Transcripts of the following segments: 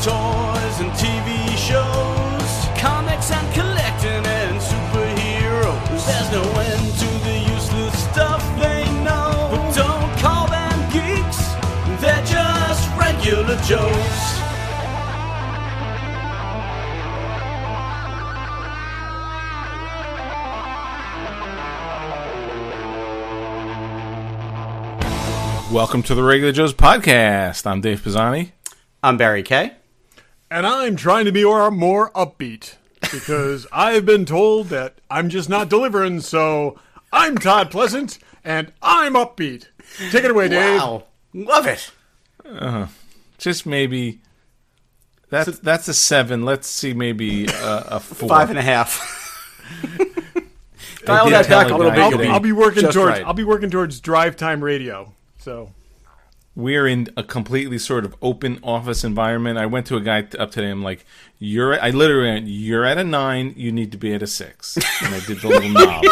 toys and TV shows, comics and collecting and superheroes. There's no end to the useless stuff they know. But don't call them geeks, they're just regular Joes. Welcome to the Regular Joes podcast. I'm Dave Pisani. I'm Barry Kay. And I'm trying to be more upbeat because I've been told that I'm just not delivering, so I'm Todd Pleasant and I'm upbeat. Take it away, Dave. Wow. Love it. Just maybe that's a 7. Let's see, maybe a 4. 5.5. Dial that back a little bit. I'll be working just towards right. I'll be working towards drive time radio. So We're in a completely sort of open office environment. I went to a guy up today. I'm like, you're at a 9. You need to be at a 6. And I did the little knob.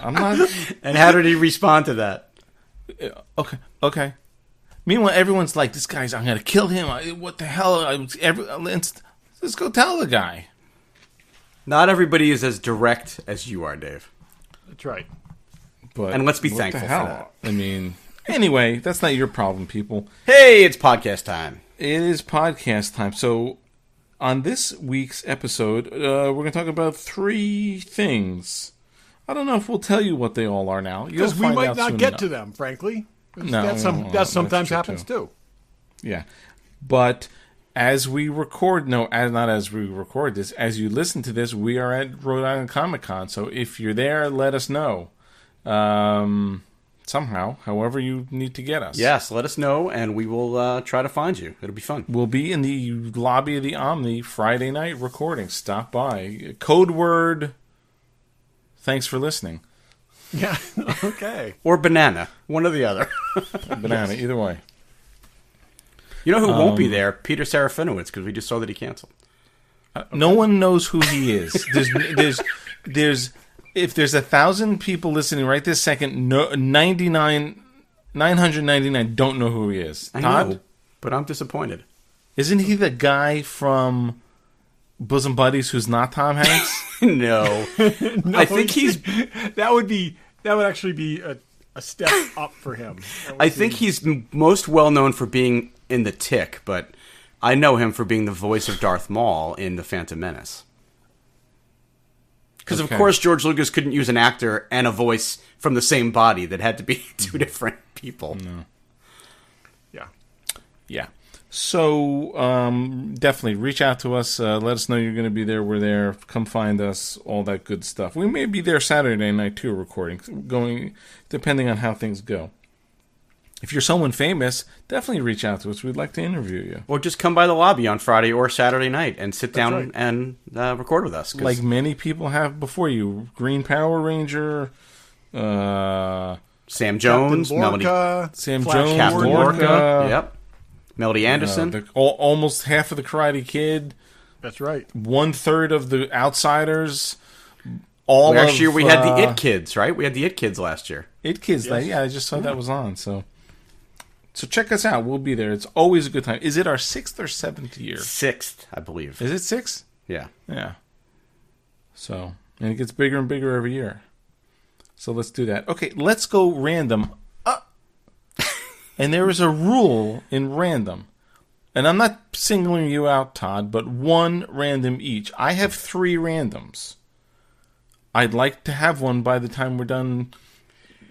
I'm not. And how did he respond to that? Okay. Meanwhile, everyone's like, this guy's. I'm gonna kill him. What the hell? Let's go tell the guy. Not everybody is as direct as you are, Dave. that's right. But And let's be what thankful the for hell? that. I mean, anyway, that's not your problem, people. Hey, it's podcast time. It is podcast time. So, on this week's episode, we're going to talk about 3 things. I don't know if we'll tell you what they all are now. Because we might not get to them, frankly. That sometimes true, happens too. Yeah. But as we record, not as we record this, as you listen to this, we are at Rhode Island Comicon. So if you're there, let us know. Somehow, however you need to get us. Yes, let us know, and we will try to find you. It'll be fun. We'll be in the lobby of the Omni Friday night recording. Stop by. Code word, thanks for listening. Yeah. Okay. Or banana. One or the other. Banana, either way. You know who won't be there? Peter Serafinowicz, because we just saw that he canceled. No one knows who he is. There's if there's 1,000 people listening right this second, 999 don't know who he is. I Todd? know, but I'm disappointed. Isn't he the guy from Bosom Buddies who's not Tom Hanks? No. No, I think he's... that would actually be a step up for him. I think he's most well known for being in The Tick, but I know him for being the voice of Darth Maul in The Phantom Menace. Because, Okay. of course, George Lucas couldn't use an actor and a voice from the same body. That had to be 2 different people. No. Yeah. Yeah. So, definitely reach out to us. Let us know you're going to be there. We're there. Come find us. All that good stuff. We may be there Saturday night, too, recording. Depending on how things go. If you're someone famous, definitely reach out to us. We'd like to interview you. Or just come by the lobby on Friday or Saturday night and sit down right. and record with us. 'cause Like many people have before you. Green Power Ranger, Sam Jones, Captain Melody, Lorca, Sam Flash Jones, Captain Gordon. Lorca, yep, Melody Anderson. almost half of the Karate Kid, That's right. 1/3 of the Outsiders. All Last year we had the uh, It Kids, right? We had the It Kids last year. It Kids. Yes. Yeah, I just saw that was on. So check us out. We'll be there. It's always a good time. Is it our 6th or 7th year? 6th, I believe. Is it 6? Yeah. Yeah. So, and it gets bigger and bigger every year. So let's do that. Okay, let's go random. And there is a rule in random. And I'm not singling you out, Todd, but 1 random each. I have 3 randoms. I'd like to have one by the time we're done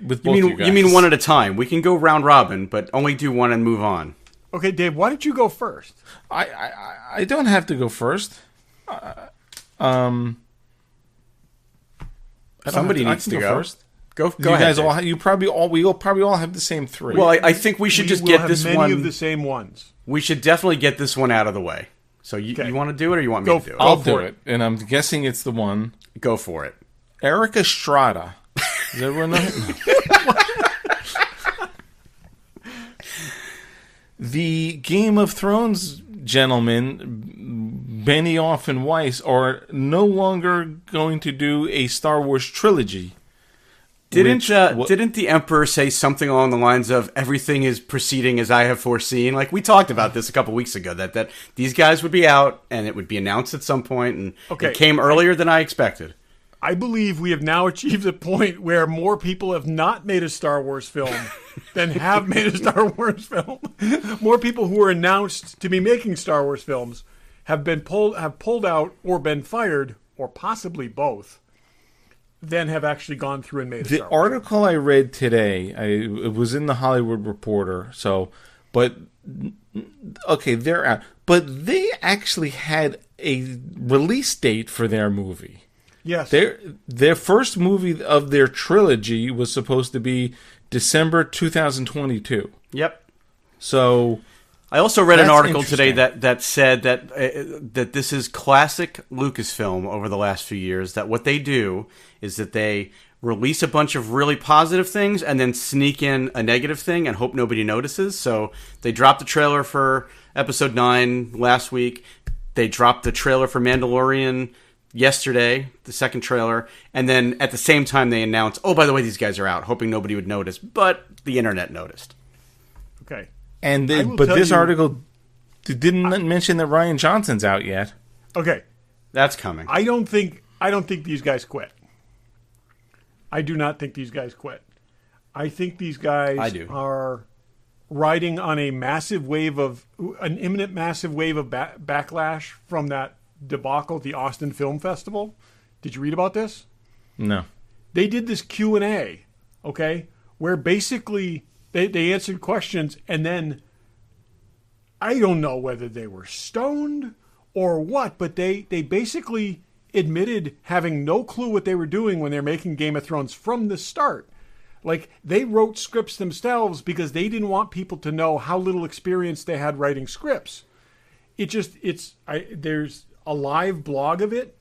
with both you guys. You mean one at a time? We can go round robin, but only do one and move on. Okay, Dave, why don't you go first? I don't have to go first. Somebody needs to go first. Go You ahead. guys Dave. all. We'll probably all have the same 3. Well, I think we should just will get have this many one. of the same ones. We should definitely get this one out of the way. So you want to do it, or you want me Go to do it? for I'll Go do for it, and I'm guessing it's the one. Go for it. Eric Estrada. Does everyone know? The Game of Thrones gentlemen, Benioff and Weiss, are no longer going to do a Star Wars trilogy. Didn't the Emperor say something along the lines of everything is proceeding as I have foreseen? Like, we talked about this a couple weeks ago, that these guys would be out and it would be announced at some point, and it came earlier than I expected. I believe we have now achieved a point where more people have not made a Star Wars film than have made a Star Wars film. More people who were announced to be making Star Wars films have pulled out or been fired, or possibly both, than have actually gone through and made a Star Wars. The article I read today, it was in the Hollywood Reporter, they're out. But they actually had a release date for their movie. Yes. Their first movie of their trilogy was supposed to be December 2022. Yep. So I also read an article today that said that this is classic Lucasfilm over the last few years, that what they do is that they release a bunch of really positive things and then sneak in a negative thing and hope nobody notices. So they dropped the trailer for Episode 9 last week. They dropped the trailer for Mandalorian yesterday, the second trailer, and then at the same time they announced, oh, by the way, these guys are out, hoping nobody would notice, but the internet noticed. Okay. But this article didn't mention that Rian Johnson's out yet. Okay. That's coming. I don't think these guys quit. I do not think these guys quit. I think these guys are riding on an imminent massive wave of backlash from that debacle at the Austin Film Festival. Did you read about this? No. They did this Q&A, okay, where basically they answered questions, and then I don't know whether they were stoned or what, but they basically admitted having no clue what they were doing when they're making Game of Thrones from the start. Like, they wrote scripts themselves because they didn't want people to know how little experience they had writing scripts. There's a live blog of it,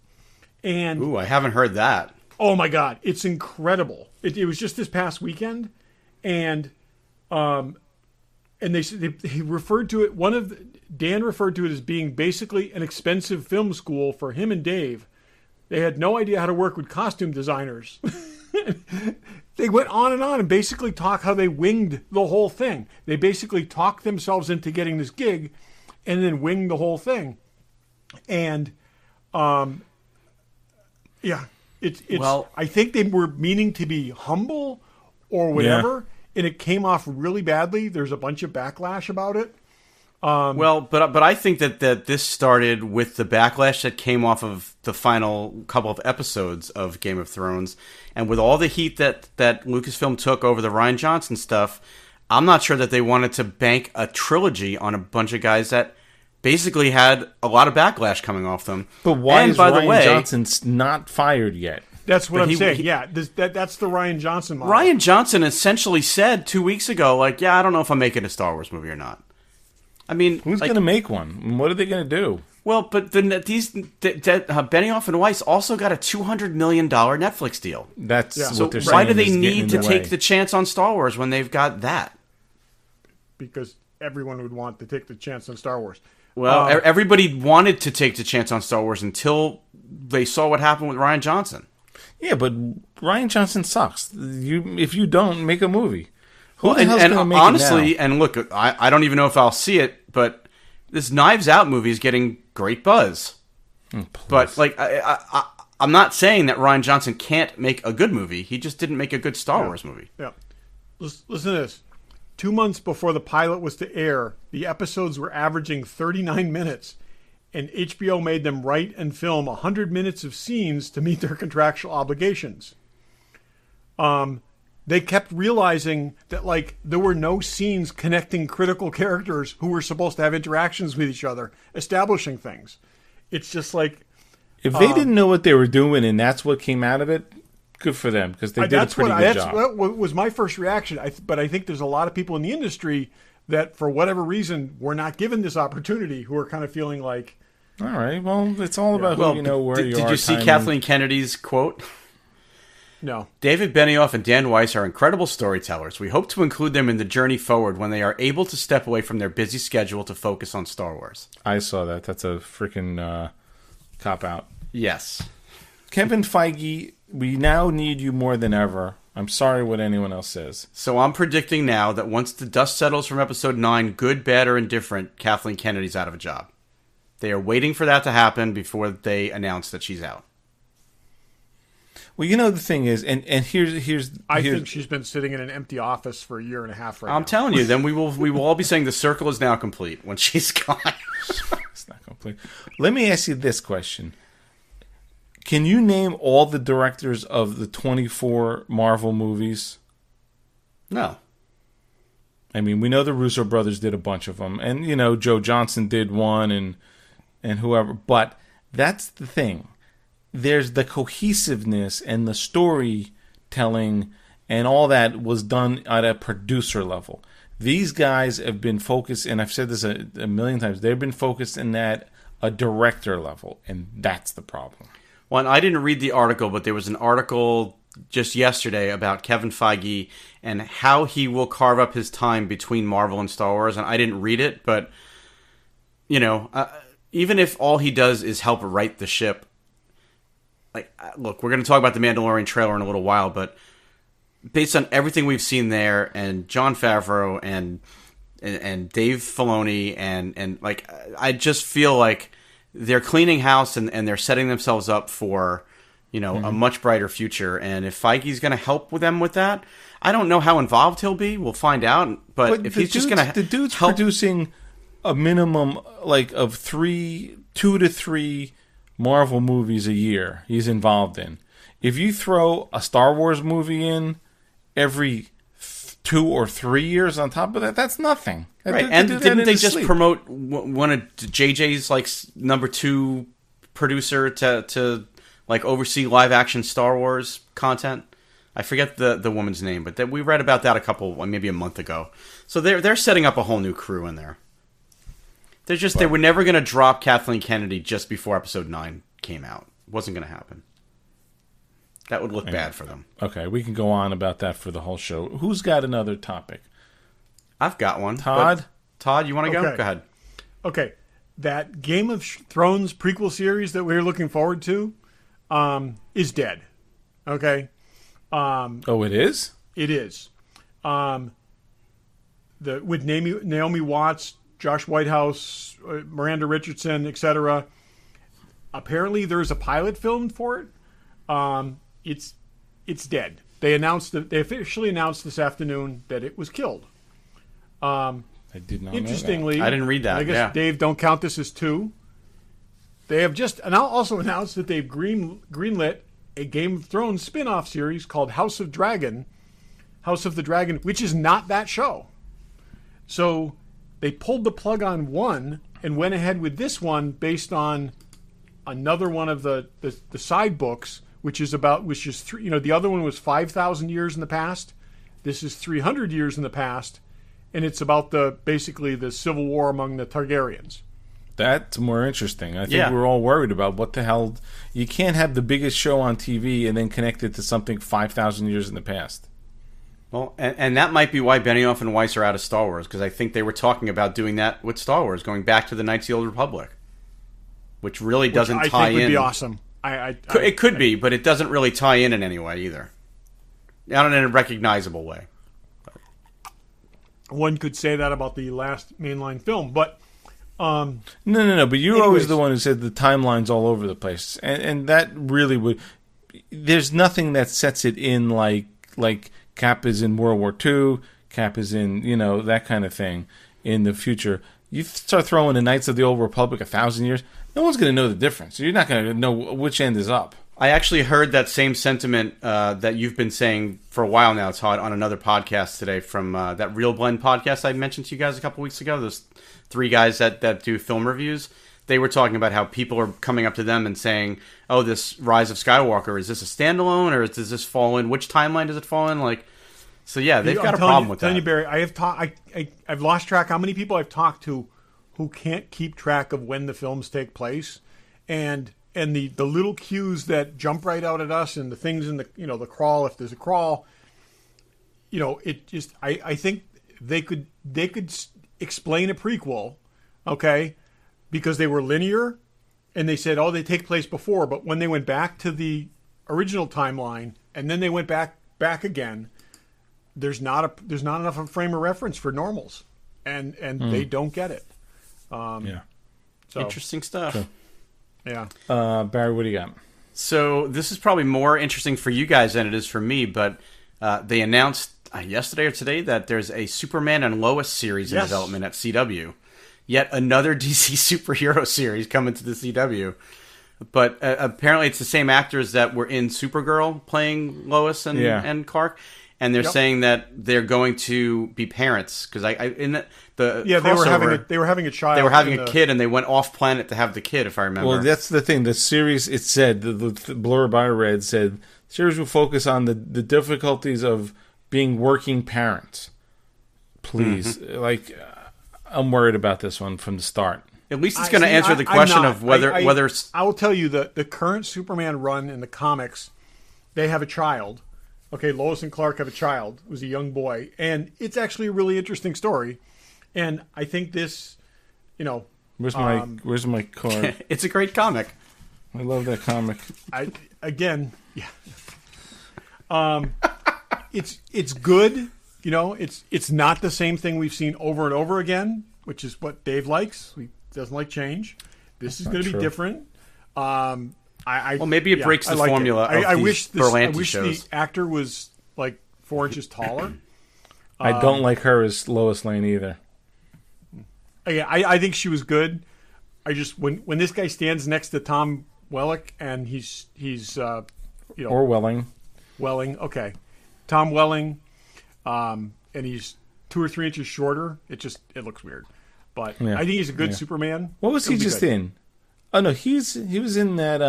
and I haven't heard that. Oh my God, it's incredible. It was just this past weekend, and he referred to it. Dan referred to it as being basically an expensive film school for him and Dave. They had no idea how to work with costume designers. They went on and basically talked how they winged the whole thing. They basically talked themselves into getting this gig, and then winged the whole thing. And, I think they were meaning to be humble or whatever, and it came off really badly. There's a bunch of backlash about it. But I think that this started with the backlash that came off of the final couple of episodes of Game of Thrones, and with all the heat that Lucasfilm took over the Rian Johnson stuff, I'm not sure that they wanted to bank a trilogy on a bunch of guys that basically had a lot of backlash coming off them. But why is Rian Johnson not fired yet? That's what I'm saying. That's the Rian Johnson model. Rian Johnson essentially said 2 weeks ago, I don't know if I'm making a Star Wars movie or not. I mean, who's going to make one? What are they going to do? Well, but Benioff and Weiss also got a $200 million Netflix deal. That's what they're saying. Why do they need to take the chance on Star Wars when they've got that? Because everyone would want to take the chance on Star Wars. Well, everybody wanted to take the chance on Star Wars until they saw what happened with Rian Johnson. Yeah, but Rian Johnson sucks. If you don't make a movie. Honestly, and look, I don't even know if I'll see it, but this Knives Out movie is getting great buzz. But I'm not saying that Rian Johnson can't make a good movie. He just didn't make a good Star Wars movie. Yeah. Listen to this. 2 months before the pilot was to air, the episodes were averaging 39 minutes, and HBO made them write and film 100 minutes of scenes to meet their contractual obligations. They kept realizing that there were no scenes connecting critical characters who were supposed to have interactions with each other, establishing things. It's just like, if they didn't know what they were doing and that's what came out of it, good for them, because they did a pretty good job. That was my first reaction. But I think there's a lot of people in the industry that, for whatever reason, were not given this opportunity, who are kind of feeling like, all right, well, it's all about who you know, where you are. Did you see Kathleen Kennedy's quote? No. David Benioff and Dan Weiss are incredible storytellers. We hope to include them in the journey forward when they are able to step away from their busy schedule to focus on Star Wars. I saw that. That's a freaking cop-out. Yes. Kevin Feige, we now need you more than ever. I'm sorry what anyone else says. So I'm predicting now that once the dust settles from episode 9, good, bad, or indifferent, Kathleen Kennedy's out of a job. They are waiting for that to happen before they announce that she's out. Well, the thing is, and here's I think she's been sitting in an empty office for a year and a half right now. I'm telling you, then we will all be saying the circle is now complete when she's gone. It's not complete. Let me ask you this question. Can you name all the directors of the 24 Marvel movies? No. I mean, we know the Russo brothers did a bunch of them, and Joe Johnson did one, and whoever. But that's the thing. There's the cohesiveness and the storytelling and all that was done at a producer level. These guys have been focused, and I've said this a million times, they've been focused in at a director level, and that's the problem. Well, and I didn't read the article, but there was an article just yesterday about Kevin Feige and how he will carve up his time between Marvel and Star Wars, and I didn't read it, but, even if all he does is help right the ship, look, we're going to talk about the Mandalorian trailer in a little while, but based on everything we've seen there, and Jon Favreau and Dave Filoni, and I just feel like they're cleaning house and they're setting themselves up for, a much brighter future. And if Feige's going to help them with that, I don't know how involved he'll be. We'll find out. But if he's just going to, the dude's producing a minimum of 2 to 3 Marvel movies a year he's involved in. If you throw a Star Wars movie in every 2 or 3 years on top of that, that's nothing. Right, and didn't they just promote one of JJ's number 2 producer to oversee live action Star Wars content? I forget the woman's name, but we read about that maybe a month ago. So they're setting up a whole new crew in there. They were never going to drop Kathleen Kennedy just before episode 9 came out. It wasn't going to happen. That would look bad for them. Okay, we can go on about that for the whole show. Who's got another topic? I've got one. Todd, you want to go? Go ahead. Okay. That Game of Thrones prequel series that we're looking forward to is dead. Okay? It is? It is. With Naomi Watts, Josh Whitehouse, Miranda Richardson, etc. Apparently, there's a pilot filmed for it. It's dead. They officially announced this afternoon that it was killed. I did not. Interestingly, know that. I didn't read that. I guess Dave, don't count this as 2. They have also announced that they've greenlit a Game of Thrones spin-off series called House of the Dragon, which is not that show. So they pulled the plug on one and went ahead with this one based on another one of the side books, which is the other one was 5,000 years in the past. This is 300 years in the past, and it's about basically the civil war among the Targaryens. That's more interesting. I think we're all worried about what the hell. You can't have the biggest show on TV and then connect it to something 5,000 years in the past. Well, and that might be why Benioff and Weiss are out of Star Wars, because I think they were talking about doing that with Star Wars, going back to the Knights of the Old Republic, which really doesn't tie in. I think would be awesome. It could be, but it doesn't really tie in any way either. Not in a recognizable way. One could say that about the last mainline film, but... No. But you're always the one who said the timeline's all over the place. And that really would... There's nothing that sets it in like Cap is in World War II, Cap is in, that kind of thing in the future. You start throwing the Knights of the Old Republic 1,000 years, no one's going to know the difference. You're not going to know which end is up. I actually heard that same sentiment that you've been saying for a while now, Todd, on another podcast today from that Real Blend podcast I mentioned to you guys a couple weeks ago. Those 3 guys that do film reviews. They were talking about how people are coming up to them and saying, "Oh, this Rise of Skywalker, is this a standalone, or does this fall in? Which timeline does it fall in?" So yeah, they've got a problem with that. I'm telling you, Barry, I've lost track how many people I've talked to who can't keep track of when the films take place, and the little cues that jump right out at us, and the things in the crawl, if there's a crawl, it just I think they could explain a prequel, okay, because they were linear, and they said, they take place before, but when they went back to the original timeline, and then they went back back again, there's not enough of a frame of reference for normals, and they don't get it. Yeah. So, Interesting stuff. Sure. yeah. Barry, what do you got? So this is probably more interesting for you guys than it is for me, but they announced yesterday or today that there's a Superman and Lois series in development at CW. Yet another DC superhero series coming to the CW. But apparently it's the same actors that were in Supergirl playing Lois and Clark. And they're saying that they're going to be parents because they were having a child. They were having a kid, and they went off planet to have the kid. If I remember, well, that's the thing. The series, it said the blurb I read said the series will focus on the difficulties of being working parents. Please, I'm worried about this one from the start. At least it's going to answer the question of whether I will tell you that the current Superman run in the comics, they have a child. Okay, Lois and Clark have a child. It was a young boy. And it's actually a really interesting story. And I think this, Where's my card? It's a great comic. I love that comic. It's good. It's not the same thing we've seen over and over again, which is what Dave likes. He doesn't like change. This is going to be different. Well, maybe it breaks the formula. I wish shows. The actor was like 4 inches taller. I don't like her as Lois Lane either. Yeah, I think she was good. I just when this guy stands next to Tom Welling and he's or Welling. Okay, Tom Welling, and he's 2 or 3 inches shorter. It looks weird, but I think he's a good Superman. What was he just in? Oh no, he was in that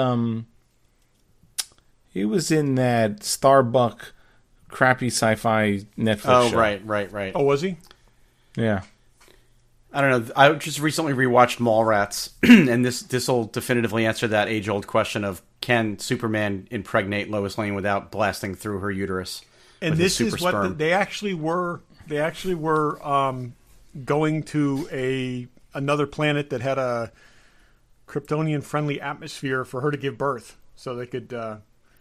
Starbuck crappy sci-fi Netflix show. Right. Oh, was he? Yeah. I don't know. I just recently rewatched Mallrats, and this will definitively answer that age-old question of can Superman impregnate Lois Lane without blasting through her uterus? And this is what they actually were. They actually were going to another planet that had a Kryptonian-friendly atmosphere for her to give birth, so they could.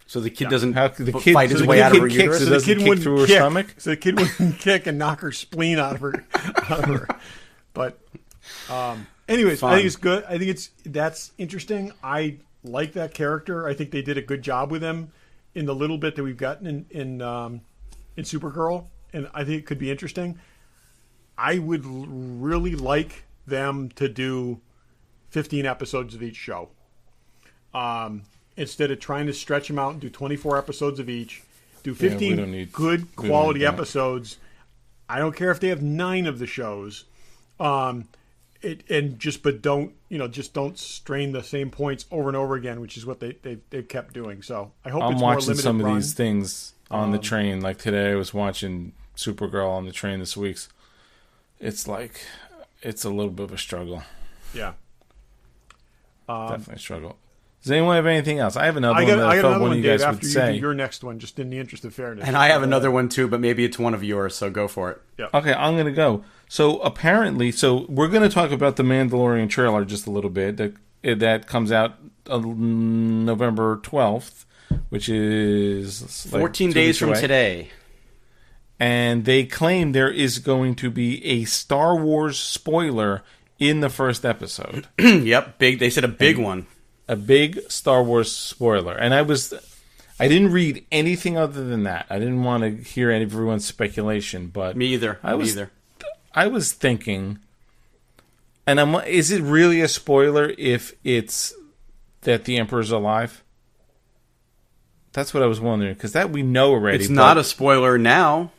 So the kid doesn't fight his way out of her uterus. So the kid wouldn't through her stomach. So the kid wouldn't kick and knock her spleen out of her. But, anyways, I think it's good. I think that's interesting. I like that character. I think they did a good job with him in the little bit that we've gotten in Supergirl, and I think it could be interesting. I would really like them to do 15 episodes of each show. Instead of trying to stretch them out and do 24 episodes of each, do 15 good quality episodes. I don't care if they have 9 of the shows. Don't strain the same points over and over again, which is what they've kept doing. So I hope I'm watching some of these things on the train. Like today, I was watching Supergirl on the train this week. It's like it's a little bit of a struggle. Yeah, definitely a struggle. Does anyone have anything else? I have another one. I got another one, Dave, after you do your next one, just in the interest of fairness. And I have another one too, but maybe it's one of yours, so go for it. Yeah. Okay, I'm going to go. So apparently, we're going to talk about the Mandalorian trailer just a little bit. That comes out November 12th, which is 14 days from today. And they claim there is going to be a Star Wars spoiler in the first episode. Yep, big. They said a big one. A big Star Wars spoiler. And I didn't read anything other than that. I didn't want to hear everyone's speculation, but me either. I was thinking, and is it really a spoiler if it's that the Emperor's alive? That's what I was wondering, because that we know already. It's not a spoiler now.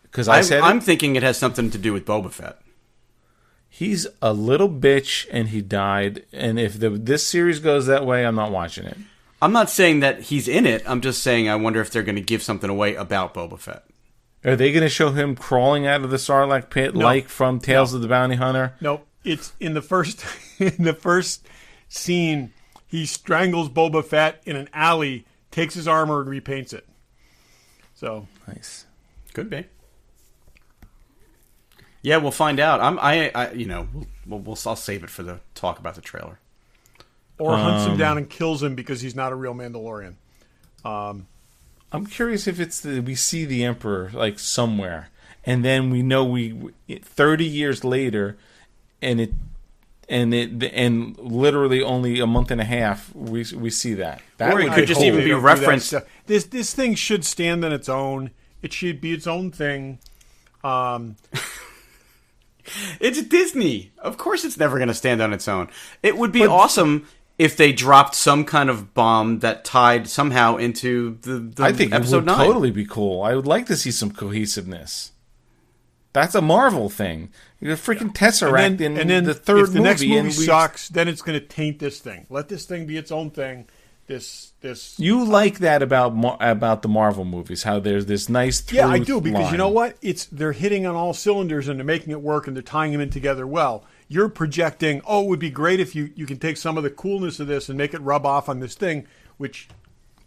Because I'm thinking it has something to do with Boba Fett. He's a little bitch, and he died. And if this series goes that way, I'm not watching it. I'm not saying that he's in it. I'm just saying I wonder if they're going to give something away about Boba Fett. Are they going to show him crawling out of the Sarlacc pit like from Tales of the Bounty Hunter? No, it's in the first scene. He strangles Boba Fett in an alley, takes his armor and repaints it. So nice, could be. Yeah, we'll find out. I'll save it for the talk about the trailer. Or hunts him down and kills him because he's not a real Mandalorian. I'm curious if it's we see the Emperor like somewhere, and then we know 30 years later, and literally only a month and a half we see that. Or it could just even be referenced. This thing should stand on its own. It should be its own thing. It's Disney. Of course it's never going to stand on its own. It would be awesome if they dropped some kind of bomb that tied somehow into the I think episode it would 9. totally be cool. I would like to see some cohesiveness. That's a Marvel thing. You're freaking Tesseract in the third movie. If the next movie sucks, then it's going to taint this thing. Let this thing be its own thing. You like that about the Marvel movies? How there's this nice through I do, because line. you know what? They're hitting on all cylinders and they're making it work and they're tying them in together well. You're projecting, it would be great if you can take some of the coolness of this and make it rub off on this thing, which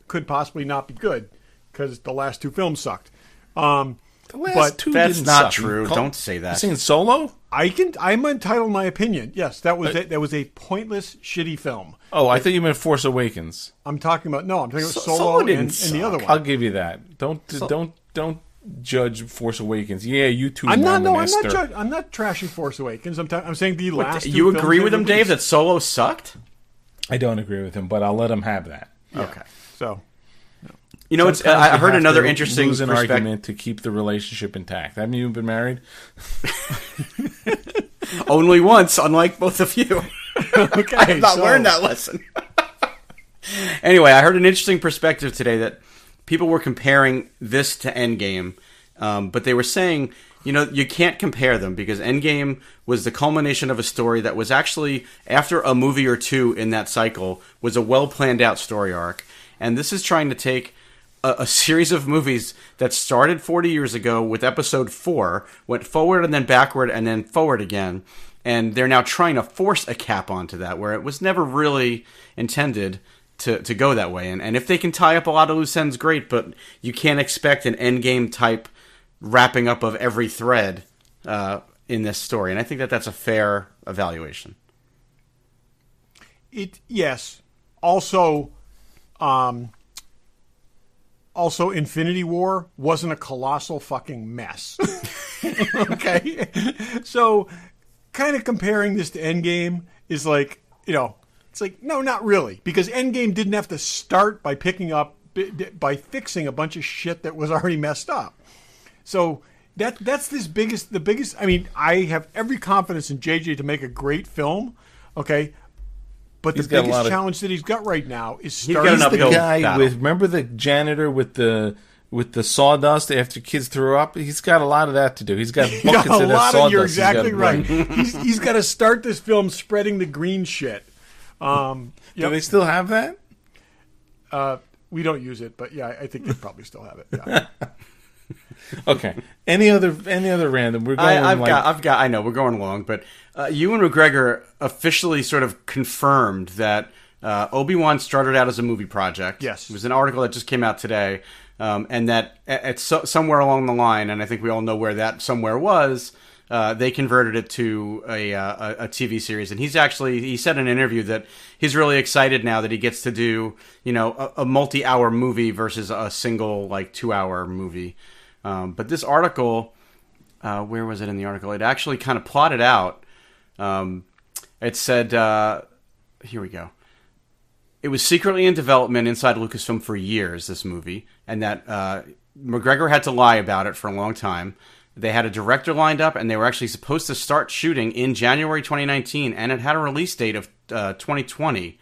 could possibly not be good because the last 2 films sucked. That's not true. Don't say that. You saying Solo? I'm entitled to my opinion. Yes, that was a pointless, shitty film. Oh, I thought you meant Force Awakens. I'm talking about Solo and the other one. I'll give you that. Don't judge Force Awakens. Yeah, you two. I'm not trashing Force Awakens. I'm saying the last. You agree with him, Dave, that Solo sucked? I don't agree with him, but I'll let him have that. Yeah. Okay, so. You know, I heard another interesting argument to keep the relationship intact. Haven't you been married? Only once, unlike both of you. Okay, I have not learned that lesson. Anyway, I heard an interesting perspective today that people were comparing this to Endgame, but they were saying, you can't compare them because Endgame was the culmination of a story that was actually, after a movie or 2 in that cycle, was a well-planned out story arc. And this is trying to take a series of movies that started 40 years ago with episode 4, went forward and then backward and then forward again. And they're now trying to force a cap onto that where it was never really intended to go that way. And if they can tie up a lot of loose ends, great, but you can't expect an Endgame type wrapping up of every thread in this story. And I think that's a fair evaluation. Yes. Also, Infinity War wasn't a colossal fucking mess. Okay? So, kind of comparing this to Endgame is like, it's like, no, not really. Because Endgame didn't have to start by by fixing a bunch of shit that was already messed up. So, that's the biggest, I have every confidence in JJ to make a great film, okay? But the biggest challenge that he's got right now is starting. He's the guy remember the janitor with the sawdust after kids threw up? He's got a lot of that to do. He's got buckets of that sawdust. You're exactly right. He's got to start this film spreading the green shit. Do they still have that? We don't use it, but yeah, I think they probably still have it. Yeah. Okay. Any other random? We're going. I know we're going along, but Ewan McGregor officially sort of confirmed that Obi-Wan started out as a movie project. Yes, it was an article that just came out today, and that at somewhere along the line, and I think we all know where that somewhere was. They converted it to a TV series, and he said in an interview that he's really excited now that he gets to do a multi-hour movie versus a single 2-hour movie. But this article, where was it in the article? It actually kind of plotted out. It said, here we go. It was secretly in development inside Lucasfilm for years, this movie, and that McGregor had to lie about it for a long time. They had a director lined up, and they were actually supposed to start shooting in January 2019, and it had a release date of 2020.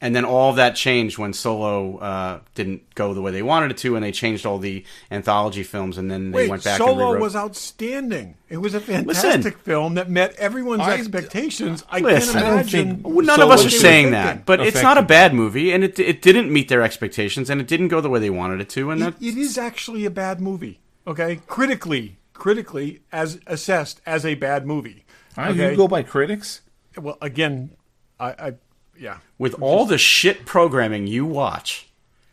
And then all of that changed when Solo didn't go the way they wanted it to, and they changed all the anthology films, and then they went back and rewrote. Solo was outstanding. It was a fantastic film that met everyone's expectations. I can't imagine. None of us are saying that, but it's not a bad movie, and it didn't meet their expectations, and it didn't go the way they wanted it to. And it is actually a bad movie. Okay, critically, as assessed as a bad movie. Okay? You go by critics? Well, again, yeah. With all the shit programming you watch,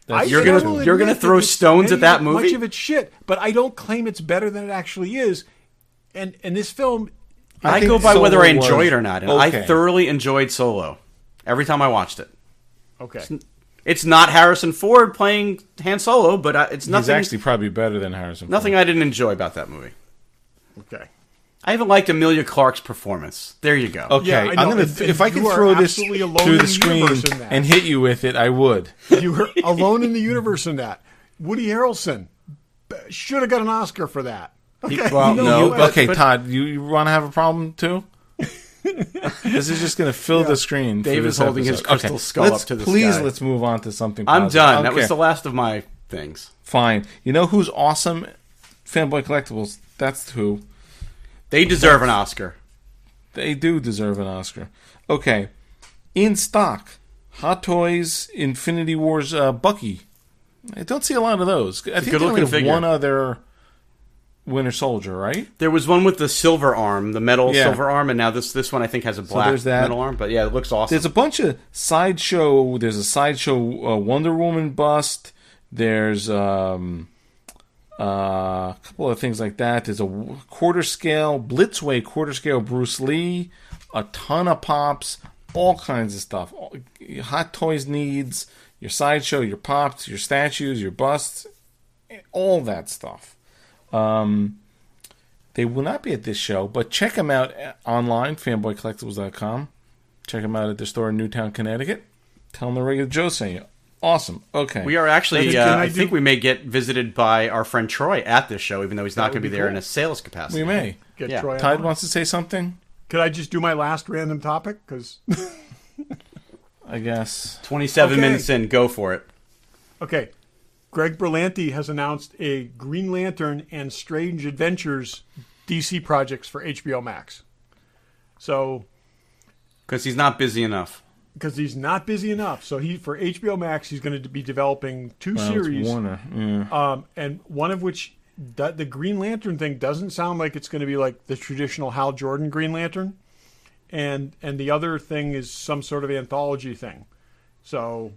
you're gonna throw stones at that movie. Much of it's shit, but I don't claim it's better than it actually is. And this film, I go by whether I enjoy it or not, and I thoroughly enjoyed Solo every time I watched it. Okay. It's not Harrison Ford playing Han Solo, but it's nothing. He's actually probably better than Harrison Ford. Nothing I didn't enjoy about that movie. Okay. I even liked Emilia Clarke's performance. There you go. Okay, Yeah, I know. I'm gonna. If I can throw this through the screen and hit you with it, I would. You were alone in the universe in that. Woody Harrelson should have got an Oscar for that. Okay. Okay, Todd, you want to have a problem too? This is just going to fill the screen. Dave is holding his crystal skull up to the Please, sky. let's move on to something I'm positive. done. Okay. That was the last of my things. Fine. You know who's awesome? Fanboy Collectibles. That's who. They deserve an Oscar. They do deserve an Oscar. Okay. In stock, Hot Toys Infinity Wars Bucky. I don't see a lot of those. I think they only have one other Winter Soldier, right? There was one with the silver arm, the metal silver arm, and now this one I think has a black metal arm. But yeah, it looks awesome. There's a bunch of sideshow. There's a sideshow Wonder Woman bust. There's a couple of things like that. There's a quarter scale Blitzway quarter scale Bruce Lee. A ton of pops, all kinds of stuff. Hot Toys needs your sideshow, your pops, your statues, your busts, all that stuff. They will not be at this show, but check them out online, fanboycollectibles.com. Check them out at the store in Newtown, Connecticut. Tell them the regular Joe sent you. Awesome. Okay. We are actually, I think we may get visited by our friend Troy at this show, even though he's not going to be there in a sales capacity. We may. Get Troy Tide wants to say something? Could I just do my last random topic? Because I guess. 27 minutes in, go for it. Okay. Greg Berlanti has announced a Green Lantern and Strange Adventures DC projects for HBO Max. So, because he's not busy enough. Because he's not busy enough. So for HBO Max, he's going to be developing two series. It's Warner. Yeah. And one of which, the Green Lantern thing doesn't sound like it's going to be like the traditional Hal Jordan Green Lantern. And the other thing is some sort of anthology thing. So...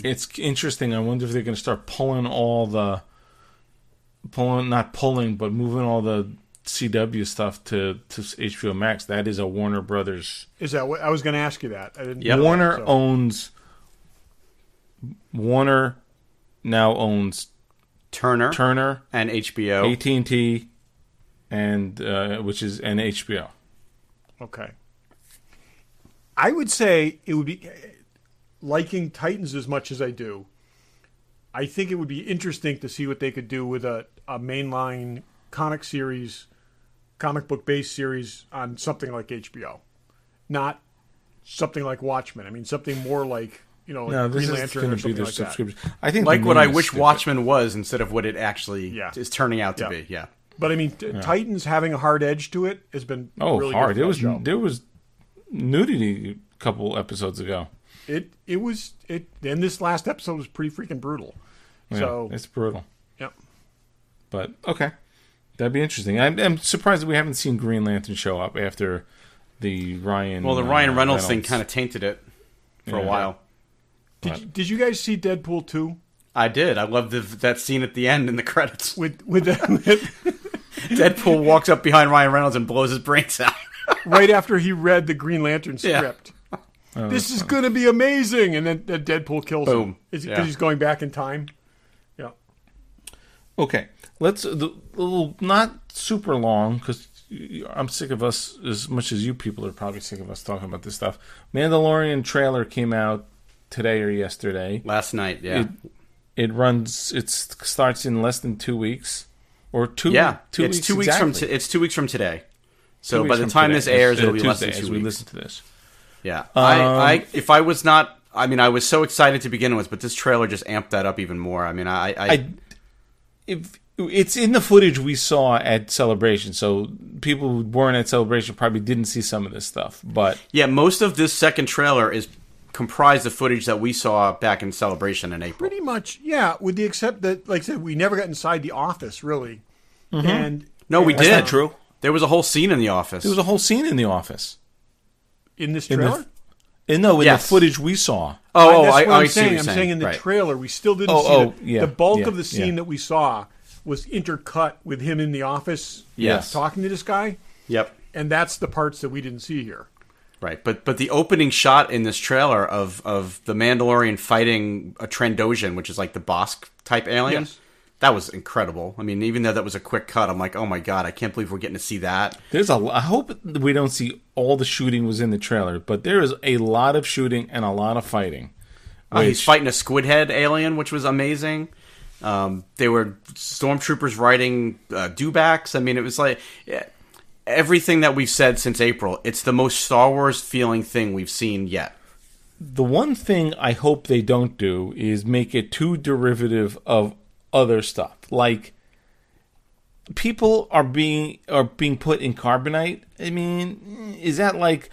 it's interesting. I wonder if they're going to start moving all the CW stuff to HBO Max. That is a Warner Brothers. Is that what I was going to ask you that? I didn't. Yep. Warner now owns Turner and HBO, AT&T, and which is and HBO. Okay. I would say it would be. Liking Titans as much as I do, I think it would be interesting to see what they could do with a mainline comic book based series on something like HBO, not something like Watchmen. I mean, something more like Green Lantern or something like that. I think like what I wish Watchmen was instead of what it actually is turning out to be. Yeah, but I mean, Titans having a hard edge to it has been really hard. Good There was nudity a couple episodes ago. It was and this last episode was pretty freaking brutal. Yeah, so it's brutal. Yep. But okay, that'd be interesting. I'm surprised that we haven't seen Green Lantern show up after the Ryan. Well, the Ryan Reynolds thing kind of tainted it for a while. Did you guys see Deadpool 2? I did. I loved that scene at the end in the credits with Deadpool walks up behind Ryan Reynolds and blows his brains out right after he read the Green Lantern script. This is going to be amazing, and then Deadpool kills him because he's going back in time. Yeah. Okay, let's not super long because I'm sick of us as much as you people are probably sick of us talking about this stuff. Mandalorian trailer came out today or yesterday. Last night, yeah. It runs. It starts in less than 2 weeks, or two. Yeah, it's 2 weeks exactly. from. It's 2 weeks from today. So by the time this airs, it'll be less than 2 weeks. We listen to this. Yeah, I was so excited to begin with, but this trailer just amped that up even more. I mean, it's in the footage we saw at Celebration, so people who weren't at Celebration probably didn't see some of this stuff. But yeah, most of this second trailer is comprised of footage that we saw back in Celebration in April. Pretty much, yeah, with the except that, like I said, we never got inside the office, really. Mm-hmm. And no, we did. That's not true. There was a whole scene in the office. There was a whole scene in the office. In this trailer? In the footage we saw. I'm saying in the trailer, we still didn't see the bulk of the scene that we saw was intercut with him in the office talking to this guy. Yep. And that's the parts that we didn't see here. Right, but the opening shot in this trailer of the Mandalorian fighting a Trandoshan, which is like the Bosk type alien, Yes. that was incredible. I mean, even though that was a quick cut, I'm like, oh my god, I can't believe we're getting to see that. I hope we don't see all the shooting was in the trailer, but there is a lot of shooting and a lot of fighting. He's fighting a squid head alien, which was amazing. They were stormtroopers riding dewbacks. I mean, it was like everything that we've said since April. It's the most Star Wars feeling thing we've seen yet. The one thing I hope they don't do is make it too derivative of other stuff. Like, people are being put in carbonite. I mean, is that like,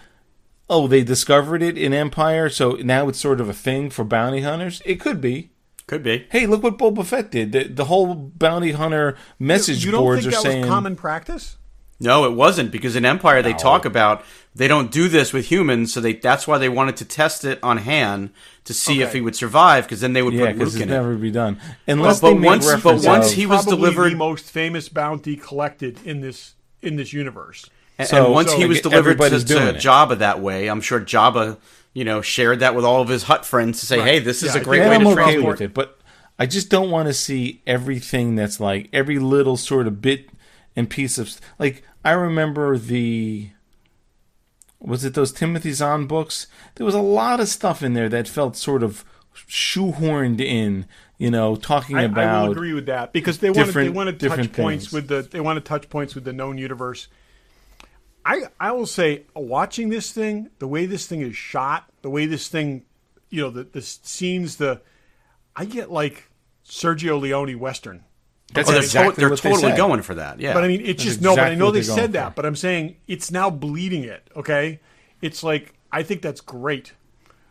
oh, they discovered it in Empire, so now it's sort of a thing for bounty hunters? It could be. Could be. Hey, look what Boba Fett did. The whole bounty hunter message boards are saying... You don't think that was common practice? No, it wasn't, because in Empire they talk about they don't do this with humans, so that's why they wanted to test it on Han to see if he would survive, because then they would put Luke in it. never be done. Unless but they make once he was probably delivered, the most famous bounty collected in this universe. and So- once he so was delivered to everybody's doing it. Jabba that way, I'm sure Jabba, shared that with all of his Hutt friends to say, hey, this is a great And way I'm to okay transport. with it, but I just don't want to see everything that's like every little sort of bit and piece of... Like, I remember was it those Timothy Zahn books? There was a lot of stuff in there that felt sort of shoehorned in, talking about... I will agree with that, because they want to touch different points things. with the known universe. I will say, watching this thing, the way this thing is shot, the way this thing, the scenes, I get like Sergio Leone Western. That's They're exactly what they totally said. going for that. Yeah, But I mean, it's That's just, no, but I exactly know what they they're going said that, for. but I'm saying it's now bleeding it, okay? It's like, I think that's great.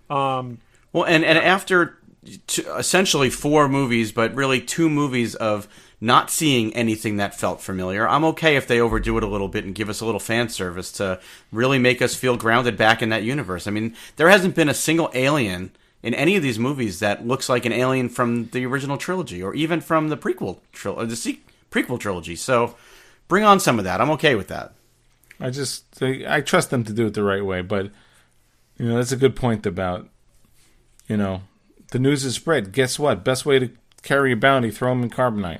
well, and after essentially 4 movies, but really 2 movies of not seeing anything that felt familiar, I'm okay if they overdo it a little bit and give us a little fan service to really make us feel grounded back in that universe. I mean, there hasn't been a single alien in any of these movies that looks like an alien from the original trilogy, or even from the prequel trilogy. So bring on some of that. I'm okay with that. I trust them to do it the right way, but that's a good point about the news is spread. Guess what? Best way to carry a bounty, throw them in carbonite.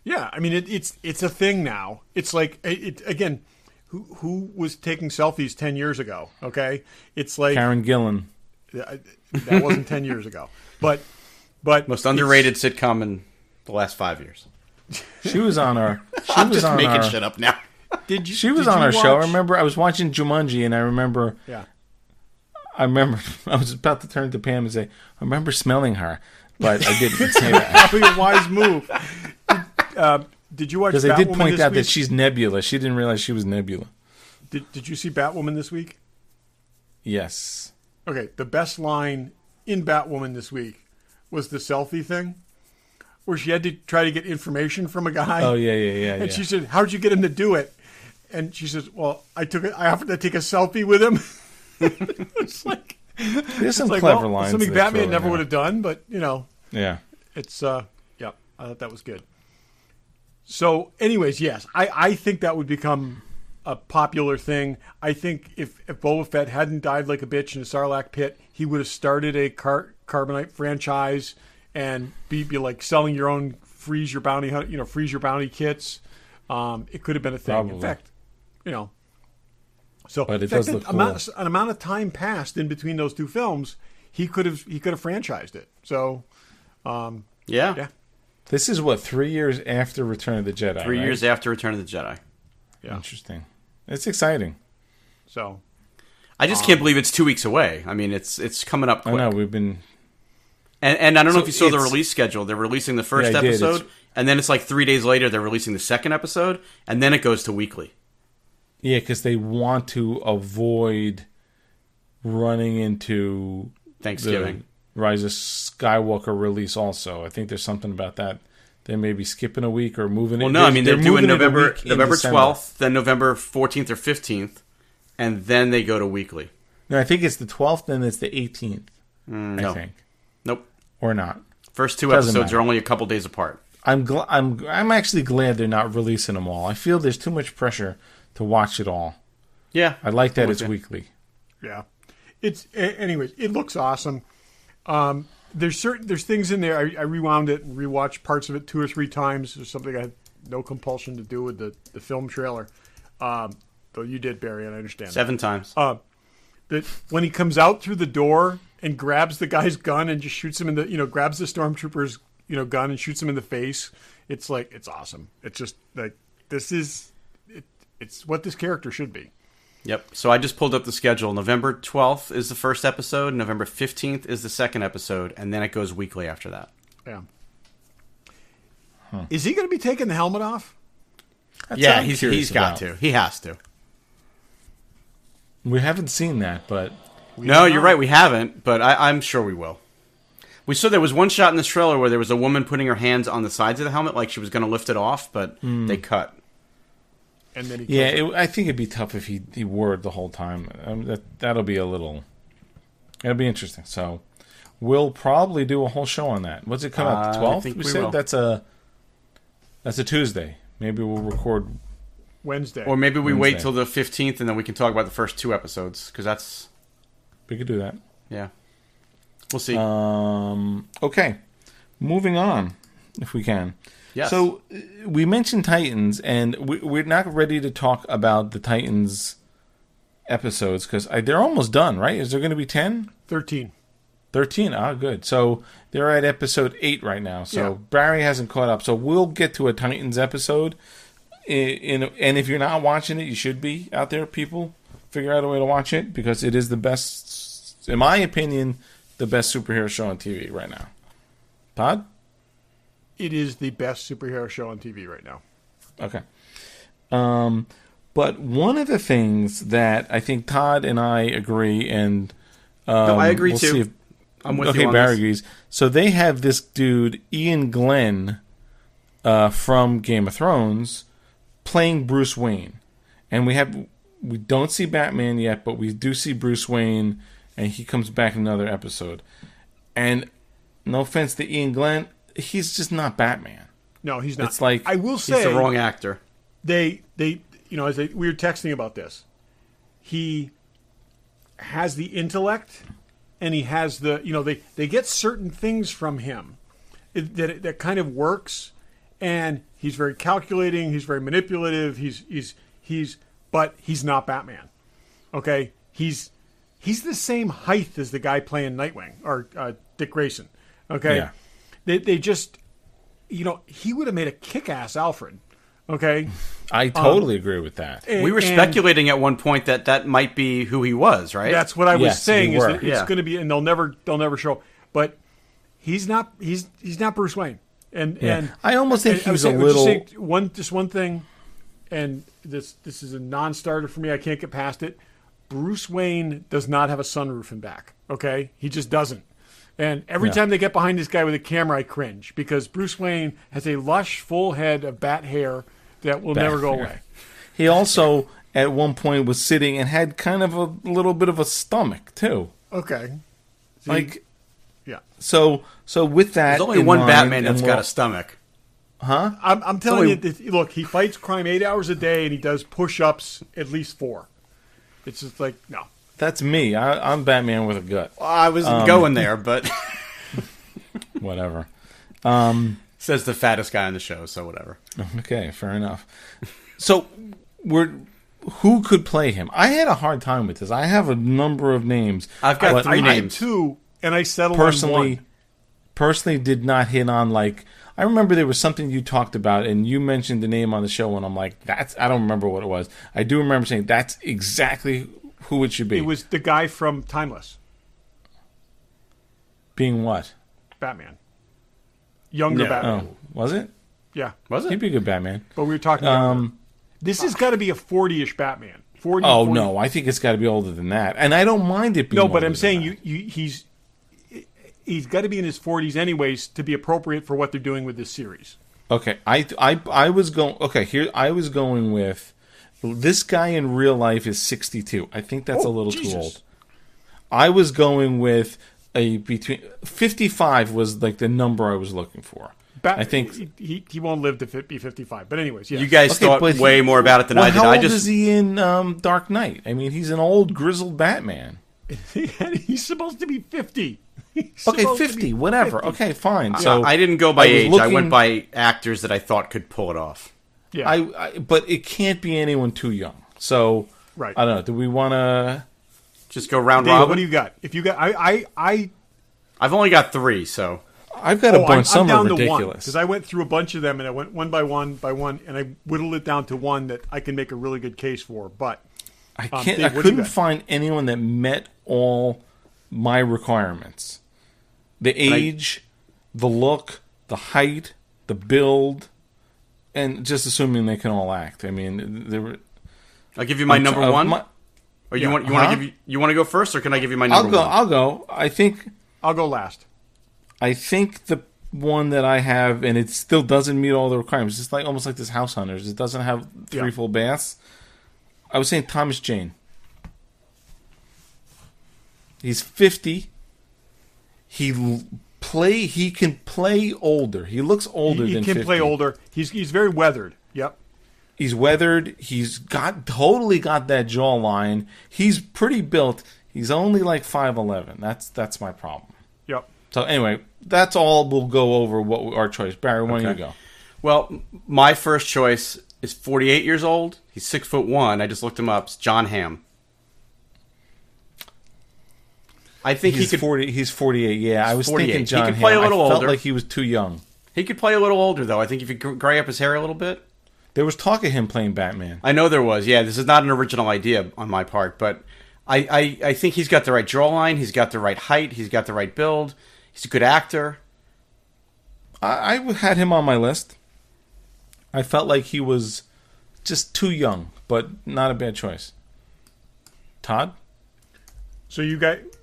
Yeah, I mean, it's a thing now. It's like, again, who was taking selfies 10 years ago, okay? It's like... Karen Gillan. That wasn't 10 years ago. But Most underrated sitcom in the last 5 years. She was on our... I'm just making shit up now. She was on our show. I remember I was watching Jumanji, and I remember... Yeah. I was about to turn to Pam and say, I remember smelling her, but I didn't say that. Probably a wise move. Did you watch Batwoman Because they did point this out week? that she's Nebula. She didn't realize she was Nebula. Did you see Batwoman this week? Yes. Okay, the best line in Batwoman this week was the selfie thing, where she had to try to get information from a guy. Oh, yeah. And she said, "How'd you get him to do it?" And she says, "Well, I offered to take a selfie with him." It's like, There's some like, clever well, lines. something they Batman throw never in would have done, but there. Yeah. it's I thought that was good. So, anyways, yes, I think that would become a popular thing. I think if Boba Fett hadn't died like a bitch in a Sarlacc pit, he would have started a Carbonite franchise and be like selling your own freeze your bounty kits. It could have been a thing. Probably. In fact, So, But it in fact, does look cool. an amount of time passed in between those two films, he could have franchised it. So, Yeah. This is 3 years after Return of the Jedi. 3 right? years after Return of the Jedi. Yeah. Interesting. It's exciting. So, I just can't believe it's 2 weeks away. I mean, it's coming up I quick. know we've been. And I don't know So if you saw the it's- release schedule. They're releasing the first Yeah, I did. episode, It's- and then it's like 3 days later they're releasing the second episode, and then it goes to weekly. Yeah, because they want to avoid running into Thanksgiving. the Rise of Skywalker release. Also, I think there's something about that. They may be skipping a week or moving. Well, no, I mean they're doing moving it a November week in November December. 12th, then November 14th or 15th, and then they go to weekly. No, I think it's the 12th, then it's the 18th. No. I think, Nope. or not. First 2 Doesn't episodes matter. are only a couple days apart. I'm actually glad they're not releasing them all. I feel there's too much pressure to watch it all. Yeah. I like that I'm it's with you. weekly. Yeah. Anyways, it looks awesome. There's things in there. I rewound it and rewatched parts of it 2 or 3 times. There's something I had no compulsion to do with the film trailer. Though you did, Barry, and I understand 7 times. That when he comes out through the door and grabs the guy's gun and just shoots him in the, grabs the stormtrooper's, gun and shoots him in the face. It's like, it's awesome. It's just like, it's what this character should be. Yep. So I just pulled up the schedule. November 12th is the first episode. November 15th is the second episode. And then it goes weekly after that. Yeah. Huh. Is he going to be taking the helmet off? Yeah, he's got to. He has to. We haven't seen that, but... No, you're right. We haven't, but I'm sure we will. We saw there was one shot in this trailer where there was a woman putting her hands on the sides of the helmet like she was going to lift it off, but they cut. And then I think it'd be tough if he wore it the whole time. That'll be it'll be interesting. So we'll probably do a whole show on that. What's it come out? 12th? We said will. That's a Tuesday. Maybe we'll record Wednesday. Or maybe we wait till the 15th and then we can talk about the first 2 episodes, because that's... We could do that. Yeah. We'll see. Okay. Moving on, if we can. Yes. So, we mentioned Titans, and we're not ready to talk about the Titans episodes, because they're almost done, right? Is there going to be 10? 13. 13? Ah, good. So, they're at episode 8 right now. So, yeah. Barry hasn't caught up. So, we'll get to a Titans episode. And if you're not watching it, you should be out there, people. Figure out a way to watch it, because it is the best, in my opinion, the best superhero show on TV right now. Todd? It is the best superhero show on TV right now. Okay. But one of the things that I think Todd and I agree, and no, I agree we'll too. See if, I'm with you okay, on Barry this. agrees. So they have this dude, Ian Glen, from Game of Thrones, playing Bruce Wayne, and we don't see Batman yet, but we do see Bruce Wayne, and he comes back in another episode. And no offense to Ian Glen, he's just not Batman. No, he's not. It's like, I will say, he's the wrong actor. We were texting about this. He has the intellect, and he has the, they get certain things from him that kind of works, and he's very calculating, he's very manipulative, but he's not Batman. Okay? He's the same height as the guy playing Nightwing, or Dick Grayson. Okay? Yeah. They just, he would have made a kick-ass Alfred. Okay? I totally agree with that. We were speculating at one point that might be who he was, right? That's what I was saying. we Is were. that it's going to be, and they'll never show. But he's not Bruce Wayne. And I almost think he was a I would little... just one thing, and this is a non-starter for me. I can't get past it. Bruce Wayne does not have a sunroof in back. Okay, he just doesn't. And every time they get behind this guy with a camera, I cringe, because Bruce Wayne has a lush, full head of bat hair that will never go away. He also, at one point, was sitting and had kind of a little bit of a stomach, too. Okay. See, yeah. So with that, There's only one Batman that's got a stomach. Huh? I'm telling you, look, he fights crime 8 hours a day, and he does push-ups at least 4. It's just like, no. That's me. I'm Batman with a gut. Well, I was going there, but Whatever. Says the fattest guy on the show, so whatever. Okay, fair enough. So who could play him? I had a hard time with this. I have a number of names. I've got 3 names. 2, and I settled on one. Personally did not hit on, like, I remember there was something you talked about, and you mentioned the name on the show, and I'm like, I don't remember what it was. I do remember saying that's exactly who it should be. It was the guy from Timeless. Being what? Batman. Younger Batman. Oh, was it? Yeah. Was it? He'd be a good Batman. But we were talking about this has got to be a 40-ish Batman. 40. Oh 40. no, I think it's got to be older than that, and I don't mind it being. No, but older I'm saying than that. he's got to be in his 40s anyways to be appropriate for what they're doing with this series. Okay, I was going. Okay, here I was going with this guy in real life is 62. I think that's a little Jesus. too old. I was going with between 55 was like the number I was looking for. I think he won't live to be 55. But anyways, yeah. You guys thought way more about it than I did. How old is he in Dark Knight? I mean, he's an old grizzled Batman. He's supposed to be 50. Okay, 50, whatever. 50. Okay, fine. So I didn't go by age. I went by actors that I thought could pull it off. Yeah. But it can't be anyone too young. So right. I don't know. Do we want to just go round Dave, robin? What do you got? If you got, I've only got 3, so I've got a bunch. Some down are ridiculous because I went through a bunch of them and I went one by one, and I whittled it down to one that I can make a really good case for. But I can't. Dave, I couldn't find anyone that met all my requirements: the age, the look, the height, the build, and just assuming they can all act. I mean, there were. I'll give you my number one. Or you want to go first, or can I give you my number one? I'll go. I think I'll go last. I think the one that I have, and it still doesn't meet all the requirements. It's like almost like this House Hunters. It doesn't have 3 full baths. I was saying Thomas Jane. He's 50. He can play older. He looks older than 50. He can play older. He's very weathered. Yep. He's weathered. He's totally got that jawline. He's pretty built. He's only like 5'11". That's my problem. Yep. So anyway, that's all. We'll go over our choice. Barry, why don't you go? Well, my first choice is 48 years old. He's 6'1". I just looked him up. It's John Hamm. I think he's 40. He's 48. Yeah, I was 48. thinking John Hamm. He could play a little older. I felt like he was too young. He could play a little older, though. I think if you gray up his hair a little bit. There was talk of him playing Batman. I know there was. Yeah, this is not an original idea on my part, but I think he's got the right jawline. He's got the right height. He's got the right build. He's a good actor. I had him on my list. I felt like he was just too young, but not a bad choice. Todd? So do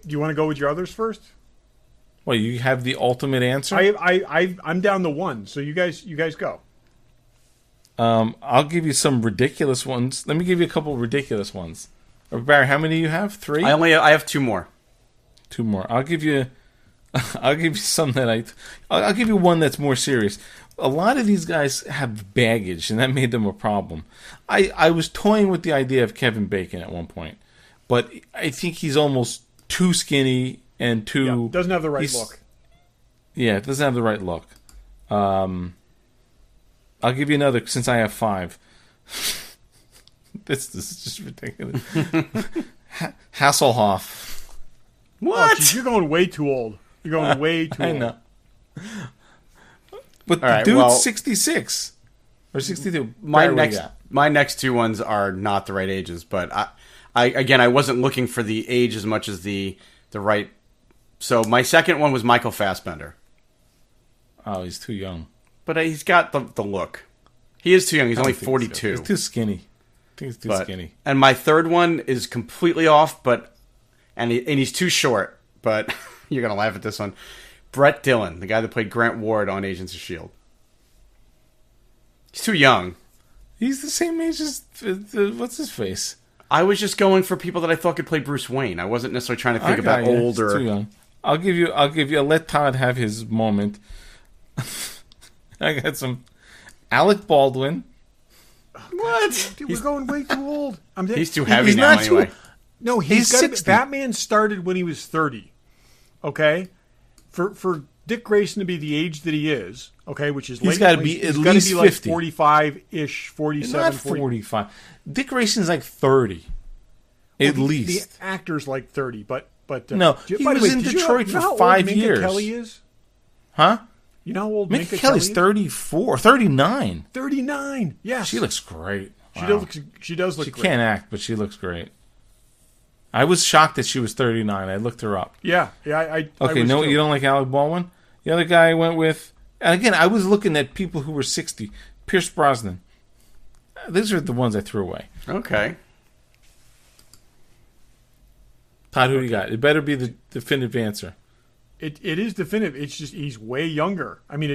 you want to go with your others first? Well, you have the ultimate answer? I'm down to one, so you guys go. I'll give you some ridiculous ones. Let me give you a couple of ridiculous ones. Barry, how many do you have? 3? I have 2 more. 2 more. I'll give you some that I'll give you one that's more serious. A lot of these guys have baggage, and that made them a problem. I was toying with the idea of Kevin Bacon at one point, but I think he's almost too skinny and too doesn't have the right look. Yeah, it doesn't have the right look. I'll give you another since I have 5. This is just ridiculous. Hasselhoff. What? Oh, geez, you're going way too old. You're going way too old. I know. But the dude's 66 or 62. My next 2 ones are not the right ages, but I wasn't looking for the age as much as the right. So my second one was Michael Fassbender. Oh, he's too young. But he's got the look. He is too young. He's only 42. He's too skinny. I think he's too skinny. And my third one is completely off, and he's too short. But you're gonna laugh at this one. Brett Dillon, the guy that played Grant Ward on Agents of S.H.I.E.L.D. He's too young. He's the same age as what's his face. I was just going for people that I thought could play Bruce Wayne. I wasn't necessarily trying to think about older. Too young. I'll give you. I'll let Todd have his moment. I got some Alec Baldwin. What? Dude, we're going way too old. He's too heavy now anyway. No, he's 60. Batman started when he was 30. Okay? For Dick Grayson to be the age that he is, okay, which is he's got to be at least 50. Like 45-ish, 47. Not 45. Dick Grayson's like 30. At least. The actor's like 30, but no, he was in Detroit for 5 years. Kelly is? Huh? You know how old Minka Kelly's 34, 39. 39, yes. She looks great. She does look great. She can't act, but she looks great. I was shocked that she was 39. I looked her up. Yeah. Okay, no, you don't like Alec Baldwin? The other guy I went with, and again, I was looking at people who were 60. Pierce Brosnan. These are the ones I threw away. Okay. Todd, who do you got? It better be the definitive answer. It is definitive. It's just he's way younger. I mean,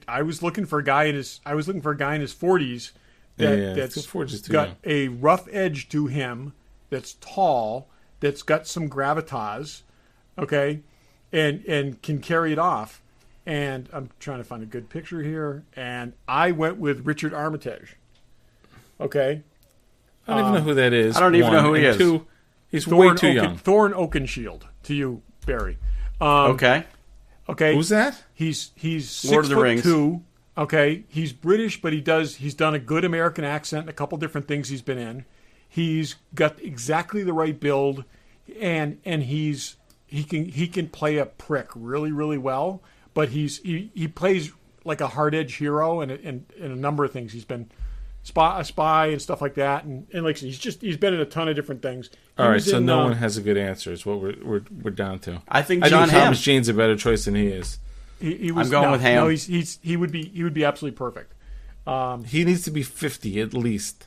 I was looking for a guy in his 40s that's got a rough edge to him, that's tall, that's got some gravitas, okay, and can carry it off. and I'm trying to find a good picture here, and I went with Richard Armitage. Okay. I don't even know who that is. I don't even know who he is. Two, he's way too young. Thorn Oakenshield to you, Barry. Okay. Okay. Who's that? He's Lord of the Rings. 6'2". Okay. He's British, but he's done a good American accent in a couple different things he's been in. He's got exactly the right build, and he can play a prick really, really well. But he plays like a hard edge hero in a number of things. He's been a spy and stuff like that, and like I said, he's been in a ton of different things. All right, so no one has a good answer. Is what we're down to. I think John Hamm. Thomas Jane's a better choice than he is. He was, I'm going with Hamm. No, he would be absolutely perfect. He needs to be 50 at least.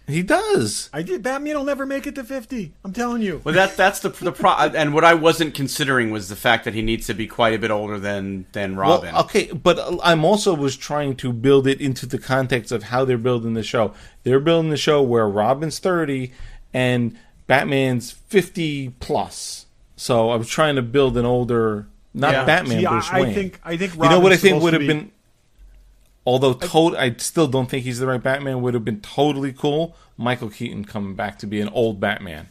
He does. Batman will never make it to 50. I'm telling you. Well, that's the and what I wasn't considering was the fact that he needs to be quite a bit older than Robin. Well, okay, but I'm also was trying to build it into the context of how they're building the show. They're building the show where Robin's 30 and Batman's 50 plus. So I was trying to build an older, not Batman, Bruce Wayne. I think Robin's you know what I think would have be... been. Although I still don't think he's the right Batman. Would have been totally cool. Michael Keaton coming back to be an old Batman.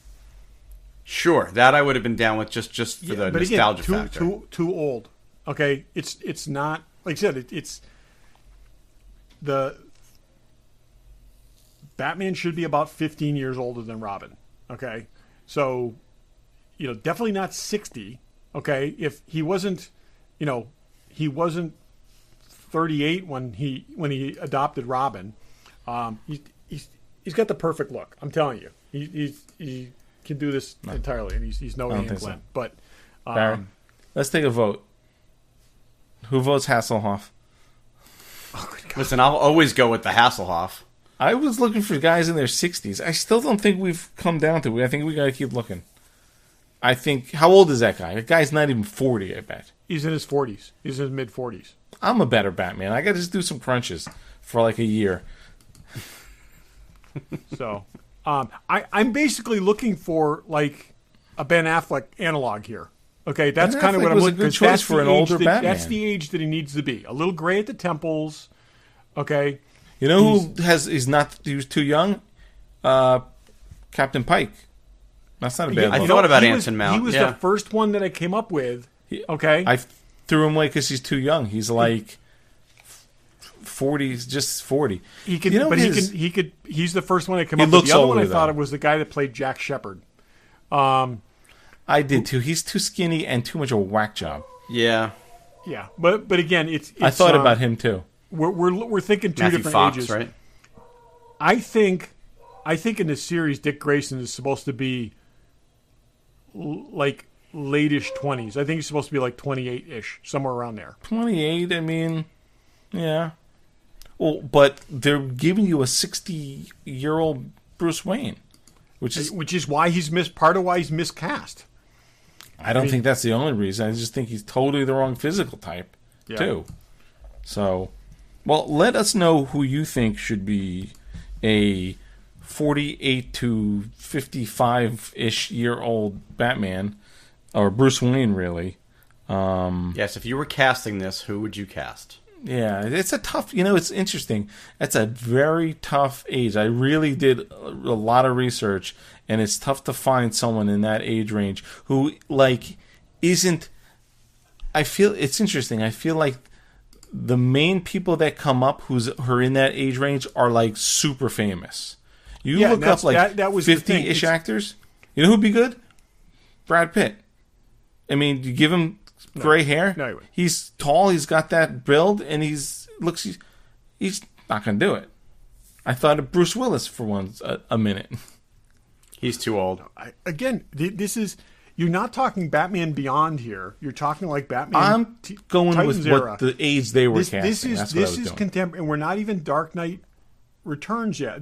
Sure, that I would have been down with just for the nostalgia factor. Too old. Okay, it's not like I said. It's the Batman should be about 15 years older than Robin. Okay, so definitely not 60. Okay, if he wasn't 38 when he adopted Robin. He's got the perfect look. I'm telling you, he can do this entirely, and he's no Ian Glen. So. But Barry, let's take a vote. Who votes Hasselhoff? Oh, listen, I'll always go with the Hasselhoff. I was looking for guys in their 60s. I still don't think we've come down to it. I think we got to keep looking. I think, how old is that guy? That guy's not even 40, I bet. He's in his 40s. He's in his mid-40s. I'm a better Batman. I got to just do some crunches for like a year. So, I'm basically looking for like a Ben Affleck analog here. Okay, that's kind of what I'm looking for. Was a good choice for an older Batman. That's the age that he needs to be. A little gray at the temples. Okay. You know who he was too young? Captain Pike. That's not a bad. I thought about Anson Mount. He was the first one that I came up with. Okay. I threw him away because he's too young. He's like 40, just 40. He could, but he could. He's the first one that came up. Looks with. The other older, one I thought it was the guy that played Jack Shepherd. I did too. He's too skinny and too much of a whack job. Yeah, yeah. But again, it's I thought about him too. We're thinking two Matthew different Fox, ages, right? I think in this series, Dick Grayson is supposed to be like late-ish 20s. I think he's supposed to be like 28-ish, somewhere around there. 28. I mean, yeah. Well, but they're giving you a 60-year-old Bruce Wayne, which is why part of why he's miscast. I don't think that's the only reason. I just think he's totally the wrong physical type, too. So, well, let us know who you think should be a 48 to 55-ish year old Batman, or Bruce Wayne, really. Yes, if you were casting this, who would you cast? Yeah, it's a tough, it's interesting. It's a very tough age. I really did a lot of research, and it's tough to find someone in that age range who, isn't, it's interesting. I feel like the main people that come up who are in that age range are, super famous. You look up, that was 50-ish actors. You know who'd be good? Brad Pitt. I mean, you give him gray hair. No, he wouldn't. He's tall. He's got that build, and he's not going to do it. I thought of Bruce Willis for a minute. He's too old. This is you're not talking Batman Beyond here. You're talking like Batman. I'm going Titans with era. What the age they were casting. This is contemporary, and we're not even Dark Knight Returns yet.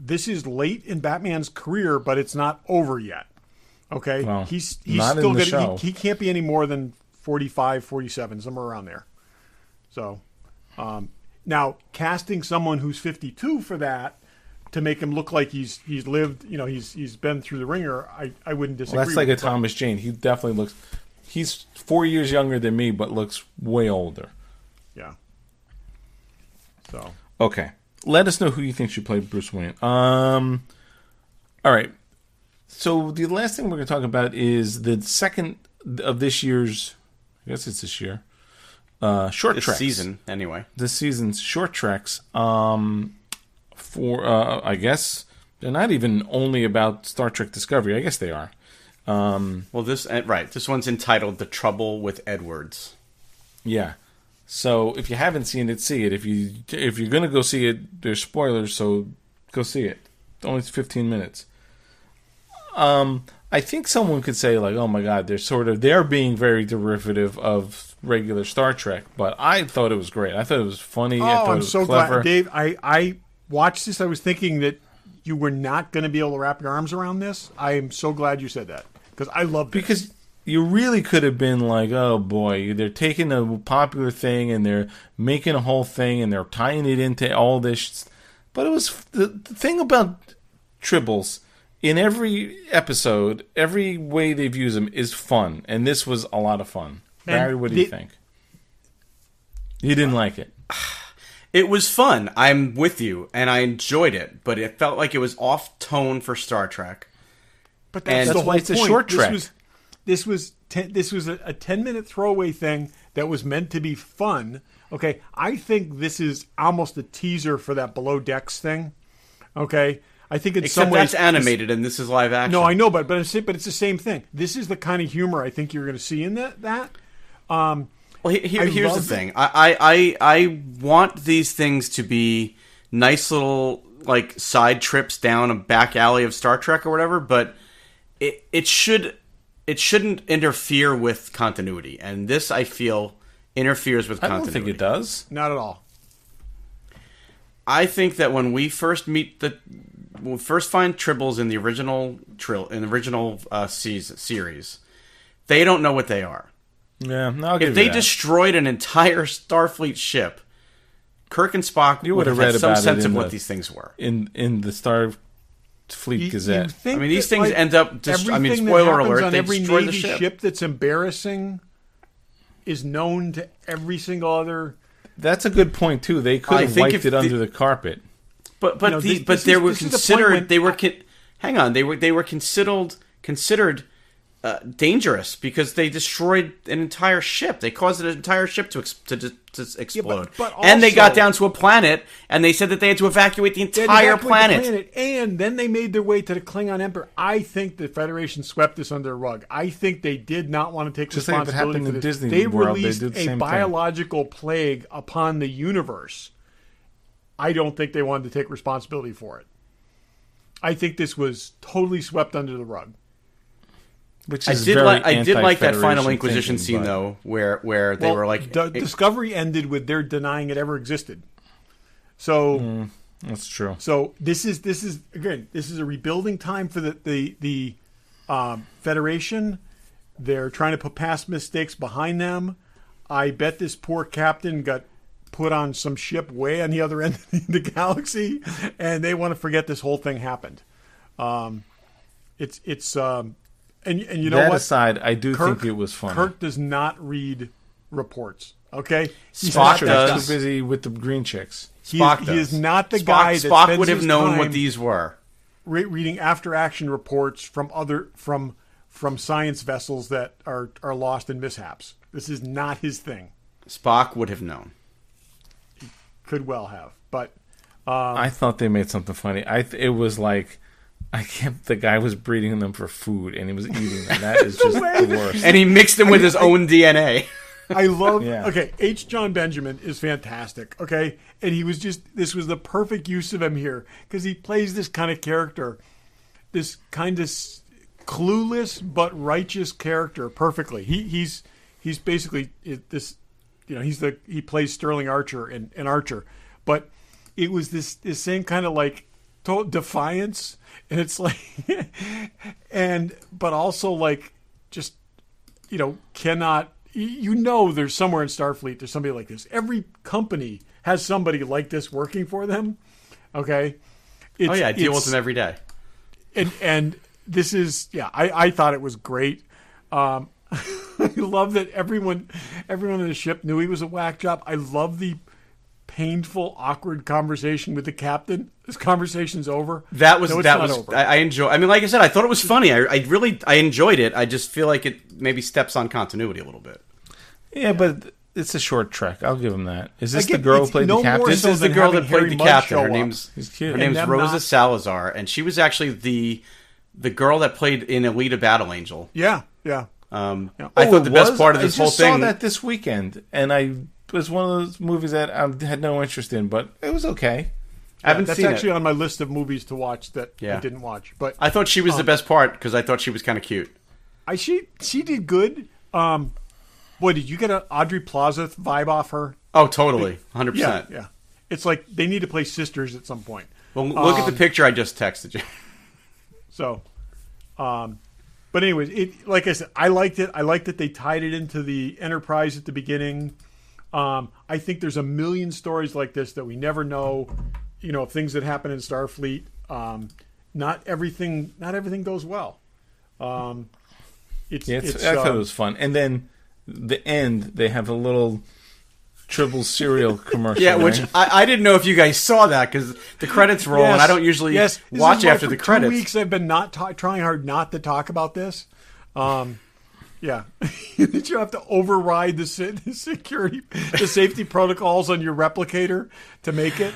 This is late in Batman's career, but it's not over yet. Okay, well, he's not still in the getting. show. He can't be any more than 45, 47, somewhere around there. So, now casting someone who's 52 for that to make him look like he's lived, he's been through the ringer, I wouldn't disagree. Well, that's like with a Thomas Jane. He definitely looks. He's 4 years younger than me, but looks way older. Yeah. So. Okay. Let us know who you think should play Bruce Wayne. All right. So the last thing we're going to talk about is the second of this year's, I guess it's this year, short treks. This season, anyway. This season's short treks. For, I guess, they're not even only about Star Trek Discovery. I guess they are. Well, this one's entitled The Trouble with Edwards. Yeah. So if you haven't seen it, see it. If you're gonna go see it, there's spoilers, so go see it. It's only 15 minutes. I think someone could say like, "Oh my God, they're being very derivative of regular Star Trek," but I thought it was great. I thought it was funny. I thought I'm it was so clever. glad, Dave. I watched this. I was thinking that you were not going to be able to wrap your arms around this. I am so glad you said that because I love this. Because you really could have been like, oh boy, they're taking a popular thing and they're making a whole thing and they're tying it into all this. But it was the thing about Tribbles. In every episode, every way they've used them is fun. And this was a lot of fun. Barry, what do you think? You didn't like it. It was fun. I'm with you, and I enjoyed it. But it felt like it was off tone for Star Trek. But that's the why whole it's a point. short trek. This was a 10-minute throwaway thing that was meant to be fun. Okay, I think this is almost a teaser for that Below Decks thing. Okay, I think in some ways that's animated and this is live action. No, I know, but it's the same thing. This is the kind of humor I think you're going to see in that. Well, here's the thing. I want these things to be nice little like side trips down a back alley of Star Trek or whatever, but it shouldn't interfere with continuity, and this I feel interferes with continuity. I don't think it does. Not at all. I think that when we first find Tribbles in the original series, they don't know what they are. Yeah, I'll give if they you that. destroyed an entire Starfleet ship, Kirk and Spock would have had some sense of what these things were. In the Starfleet Gazette. I mean, these things end up. Spoiler alert: they every destroy the Navy ship. That's embarrassing is known to every single other. That's a good point too. They could have wiped it under the carpet. But they were considered. They were considered dangerous because they destroyed an entire ship. They caused an entire ship to explode. But also, and they got down to a planet, and they said that they had to evacuate the entire planet. And then they made their way to the Klingon Emperor. I think the Federation swept this under the rug. I think they did not want to take responsibility for this. Disney they World, released they did the a same biological plague upon the universe. I don't think they wanted to take responsibility for it. I think this was totally swept under the rug. Which I is did like that final anti-Federation Inquisition scene though, where they were like Discovery ended with their denying it ever existed. So that's true. So this is a rebuilding time for the Federation. They're trying to put past mistakes behind them. I bet this poor captain got put on some ship way on the other end of the galaxy, and they want to forget this whole thing happened. And you know that what? aside, I do think it was funny. Kirk does not read reports. Okay, Spock does. He's too busy with the green chicks. Spock he does. is not the guy that Spock spends would have his known time what these were. reading after action reports from science vessels that are lost in mishaps. This is not his thing. Spock would have known. He could well have, but I thought they made something funny. It was like. The guy was breeding them for food, and he was eating them. That is just the worst. And he mixed them with his own DNA. I love. Yeah. Okay, H. John Benjamin is fantastic. Okay, and this was the perfect use of him here because he plays this kind of character, this kind of clueless but righteous character perfectly. He's basically this, he plays Sterling Archer in Archer, but it was this same kind of like total defiance. And it's like, but also like, just, cannot, there's somewhere in Starfleet, there's somebody like this. Every company has somebody like this working for them. Okay. I deal with them every day. And this is, I thought it was great. I love that everyone in the ship knew he was a whack job. I love the painful, awkward conversation with the captain. This conversation's over. That was over. I enjoy. I mean, like I said, I thought it was funny. I enjoyed it. I just feel like it maybe steps on continuity a little bit. Yeah, but it's a short trek. I'll give him that. Is this the girl who played the captain? This is the girl that played the captain. Her name's cute. Rosa Salazar, and she was actually the girl that played in Alita Battle Angel. Yeah. I thought the best part of this whole thing. I saw that this weekend, and it was one of those movies that I had no interest in, but it was okay. I haven't seen it. That's actually on my list of movies to watch that I didn't watch. But I thought she was the best part because I thought she was kind of cute. She did good. Boy, did you get an Audrey Plaza vibe off her? Oh, totally, 100%. Yeah. It's like they need to play sisters at some point. Well, look at the picture I just texted you. So, but anyways, like I said, I liked it. I liked that they tied it into the Enterprise at the beginning. I think there's a million stories like this that we never know. Things that happen in Starfleet. Not everything goes well. I thought it was fun. And then the end, they have a little Tribbles cereal commercial. Yeah, which I didn't know if you guys saw that because the credits roll, and I don't usually watch after the credits. 2 weeks I've been trying hard not to talk about this. Yeah, that you have to override the security, the safety protocols on your replicator to make it.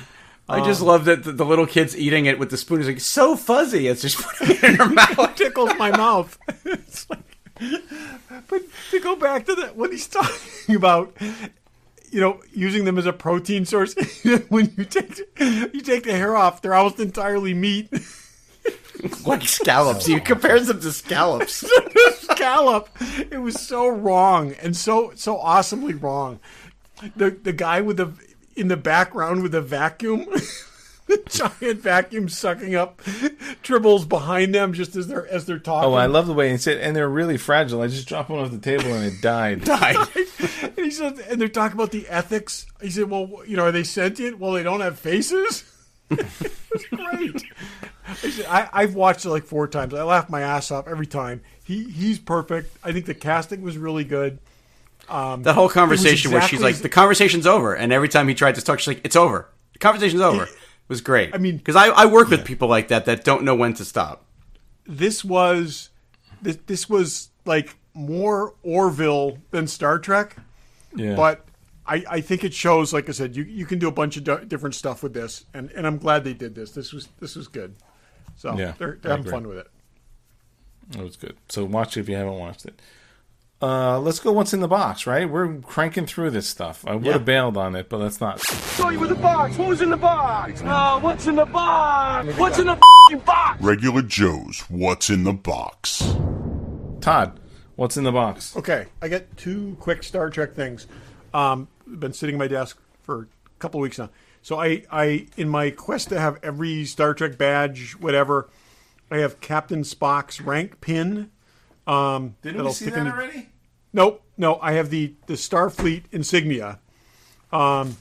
I just love that the little kid's eating it with the spoon. It's like so fuzzy. It's just putting it in her mouth. It tickles my mouth. It's like, but to go back to that, when he's talking about, using them as a protein source, when you take the hair off, they're almost entirely meat. Like scallops. He compares them to scallops. Scallop. It was so wrong and so awesomely wrong. The guy in the background with the vacuum, the giant vacuum sucking up Tribbles behind them just as they're talking. Oh, I love the way he said, and they're really fragile. I just dropped one off the table and it died. And he said, and they're talking about the ethics. He said, well, are they sentient? Well, they don't have faces. It's great. I've watched it like 4 times. I laugh my ass off every time. He's perfect. I think the casting was really good. That whole conversation where she's like, the conversation's over. And every time he tried to talk, she's like, it's over. The conversation's over. It was great. I mean, because I work with people like that don't know when to stop. This was like more Orville than Star Trek. Yeah. But I think it shows, like I said, you can do a bunch of different stuff with this. And I'm glad they did this. This was good. So they're having fun with it. It was good. So watch it if you haven't watched it. Let's go what's in the box, right? We're cranking through this stuff. I would have bailed on it, but let's not. Show you with the box. Who's in the box? What's in the box? What's in the box? Regular Joe's What's in the Box. Todd, what's in the box? Okay, I got 2 quick Star Trek things. Been sitting at my desk for a couple of weeks now. So I in my quest to have every Star Trek badge, whatever, I have Captain Spock's rank pin. Didn't we see that already? No. I have the Starfleet insignia from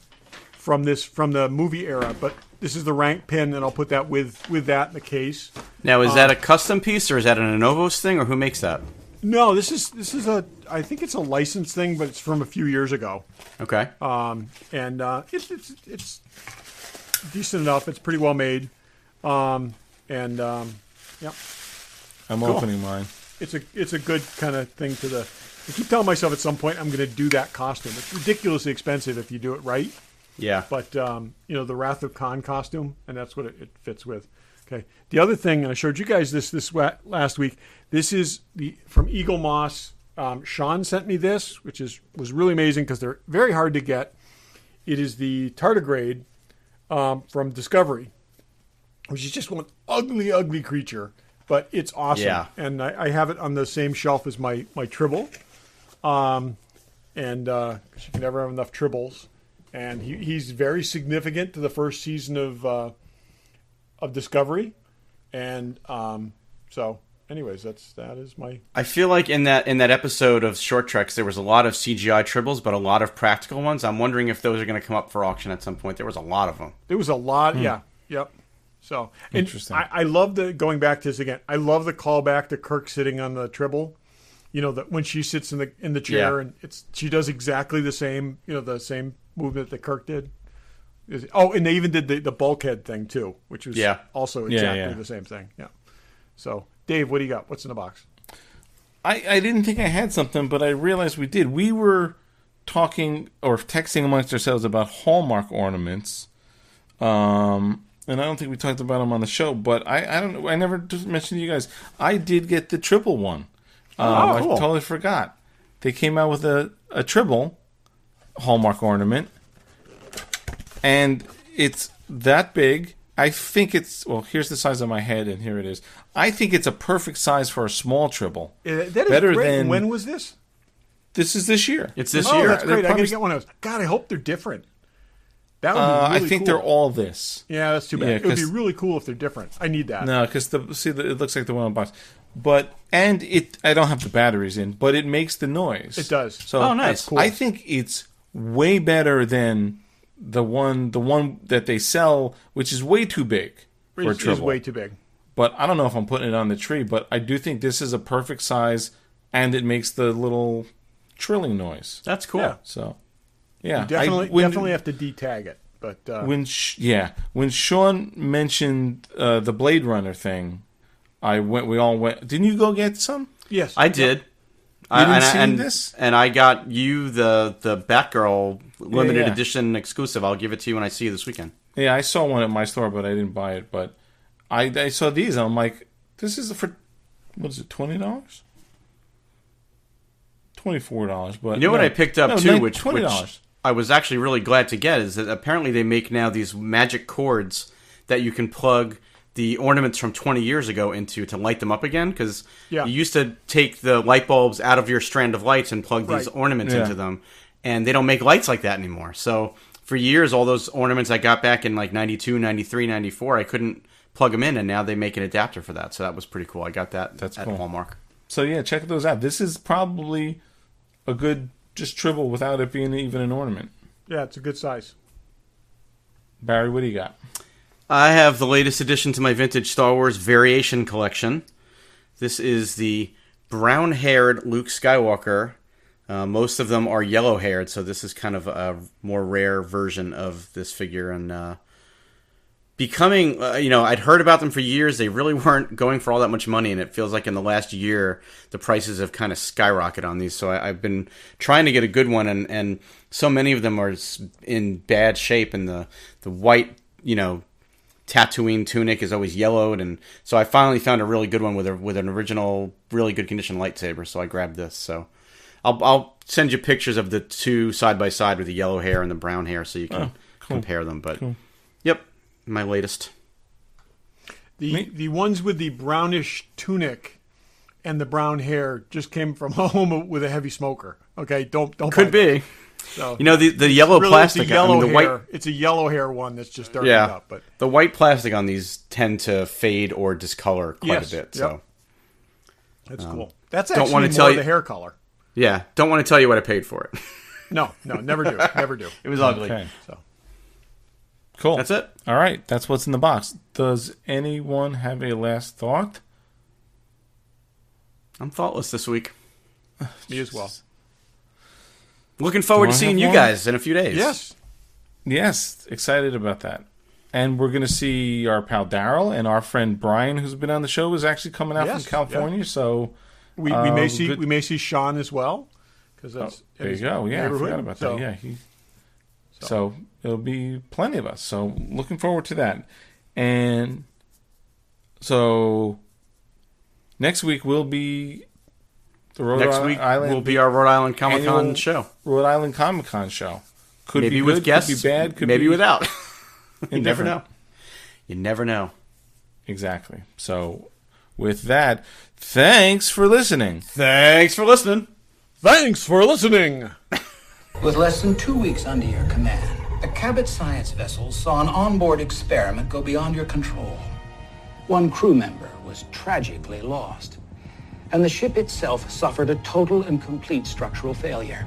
the movie era, but this is the rank pin, and I'll put that with that in the case. Now, is that a custom piece, or is that an Anovos thing, or who makes that? No, this is I think it's a licensed thing, but it's from a few years ago. Okay. And it's decent enough. It's pretty well made. Yep. I'm opening mine. It's a good kind of thing I keep telling myself at some point I'm going to do that costume. It's ridiculously expensive if you do it right. Yeah. But, the Wrath of Khan costume, and that's what it fits with. Okay. The other thing, and I showed you guys this last week, this is from Eagle Moss. Sean sent me this, which was really amazing because they're very hard to get. It is the tardigrade from Discovery, which is just one ugly, ugly creature. But it's awesome. Yeah. And I have it on the same shelf as my Tribble. Because you can never have enough Tribbles. And he's very significant to the first season of Discovery. And so, anyways, that is my... I feel like in that episode of Short Treks, there was a lot of CGI Tribbles, but a lot of practical ones. I'm wondering if those are going to come up for auction at some point. There was a lot of them. There was a lot, yeah. Yep. So and Interesting. I love going back to this again. I love the callback to Kirk sitting on the Tribble. You know, that when she sits in the chair and she does exactly the same, you know, the same movement that Kirk did. And they even did the bulkhead thing too, which was also exactly the same thing. Yeah. So, Dave, what do you got? What's in the box? I didn't think I had something, but I realized we did. We were talking or texting amongst ourselves about Hallmark ornaments. And I don't think we talked about them on the show, but I don't know. I never just mentioned to you guys. I did get the Tribble one. Cool. I totally forgot. They came out with a Tribble Hallmark ornament, and it's that big. I think it's, well, here's the size of my head, and here it is. I think it's a perfect size for a small Tribble. That is better great. than. When was this? This is this year. It's this Oh, year. that's great. I probably- gotta get one of those. God, I hope they're different. That would be really I think cool. they're all this. Yeah, that's too bad. Yeah, It would be 'cause- really cool if they're different. I need that. No, because it looks like the one on the box. But, and I don't have the batteries in, but it makes the noise. It does. So Oh, nice. That's cool. I think it's way better than the one that they sell, which is way too big for a It is Tribble. way too big. But I don't know if I'm putting it on the tree, but I do think this is a perfect size, and it makes the little trilling noise. That's cool. Yeah. So, yeah. Definitely have to detag it. But When Sean mentioned the Blade Runner thing, we all went. Didn't you go get some? yes, I did. You didn't see this? And I got you the Batgirl limited Yeah. edition exclusive. I'll give it to you when I see you this weekend. Yeah, I saw one at my store, but I didn't buy it. But I saw these, and I'm like, this is for, what is it, $20? $24, but You know what I picked up too, which $20. I was actually really glad to get, is that apparently they make now these magic cords that you can plug the ornaments from 20 years ago into to light them up again, because Yeah. you used to take the light bulbs out of your strand of lights and plug these Right. ornaments Yeah. into them, and they don't make lights like that anymore. So for years, all those ornaments I got back in like 92, 93, 94, I couldn't plug them in, and now they make an adapter for that. So that was pretty cool. I got that That's at cool. Hallmark. So yeah, check those out. This is probably a good just Tribble without it being even an ornament. yeah, it's a good size. Barry, what do you got? I have the latest addition to my vintage Star Wars variation collection. This is the brown-haired Luke Skywalker. Most of them are yellow-haired, so this is kind of a more rare version of this figure. And becoming, I'd heard about them for years. They really weren't going for all that much money, and it feels like in the last year, the prices have kind of skyrocketed on these. So I've been trying to get a good one, and so many of them are in bad shape, and the white, Tatooine tunic is always yellowed, and so I finally found a really good one with an original, really good condition lightsaber. So I grabbed this. So I'll send you pictures of the two side by side with the yellow hair and the brown hair, so you can compare them. But yep, my latest. The ones with the brownish tunic and the brown hair just came from home with a heavy smoker. Okay, don't Could buy be. So, The yellow really, plastic. It's a yellow the hair. white. It's a yellow hair one that's just darkened Yeah, up. But the white plastic on these tend to fade or discolor quite Yes, a bit. yep. So that's cool. That's don't actually wanna more tell you- the hair color. yeah, don't want to tell you what I paid for it. No, never do. Never do. It was ugly. Okay. So Cool. That's it. All right, that's what's in the box. Does anyone have a last thought? I'm thoughtless this week. me as well. Looking forward Do to I seeing have you one? guys in a few days. Yes. Yes, excited about that. And we're going to see our pal Daryl, and our friend Brian, who's been on the show, is actually coming out Yes, from California. So We may see good- we may see Sean as well because that's in there you his go. Yeah, I neighborhood. forgot about So, that. Yeah, so it'll be plenty of us. So looking forward to that. And so next week will be the Next week will be our Rhode Island Comicon annual show. Rhode Island Comicon show. Could Maybe be with good, guests, could be bad, could maybe be without. You never indifferent. know. You never know. Exactly. So with that, thanks for listening. Thanks for listening. Thanks for listening. With less than 2 weeks under your command, a Cabot science vessel saw an onboard experiment go beyond your control. One crew member was tragically lost, and the ship itself suffered a total and complete structural failure.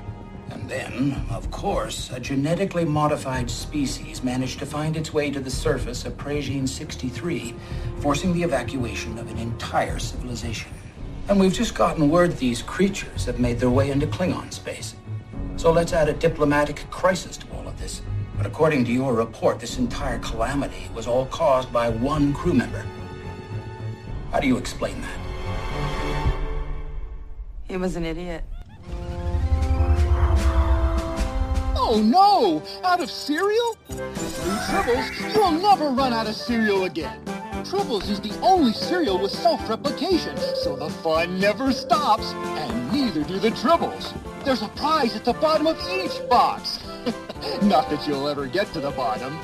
And And then, of course, a genetically modified species managed to find its way to the surface of Pragine 63, forcing the evacuation of an entire civilization. And we've just gotten word these creatures have made their way into Klingon space. So let's add a diplomatic crisis to all of this. But according to your report, this entire calamity was all caused by one crew member. How do you explain that? He was an idiot. Oh no! Out of cereal? Through Tribbles, you'll never run out of cereal again. Tribbles is the only cereal with self-replication, so the fun never stops, and neither do the Tribbles. There's a prize at the bottom of each box. Not that you'll ever get to the bottom.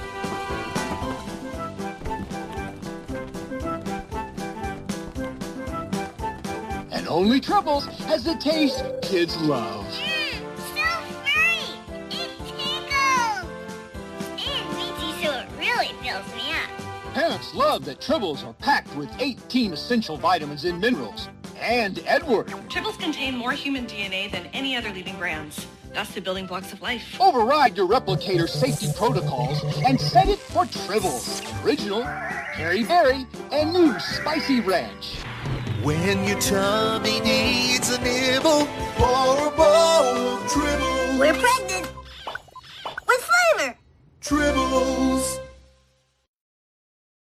And only Tribbles has the taste kids love. So furry! It tickles! And minty, so it really fills me up. Parents love that Tribbles are packed with 18 essential vitamins and minerals. And Edward. Tribbles contain more human DNA than any other leading brands. That's the building blocks of life. Override your replicator safety protocols and set it for Tribbles. Original, Harry Berry, and new Spicy Ranch. When your tummy needs a nibble or a bowl of Tribbles. We're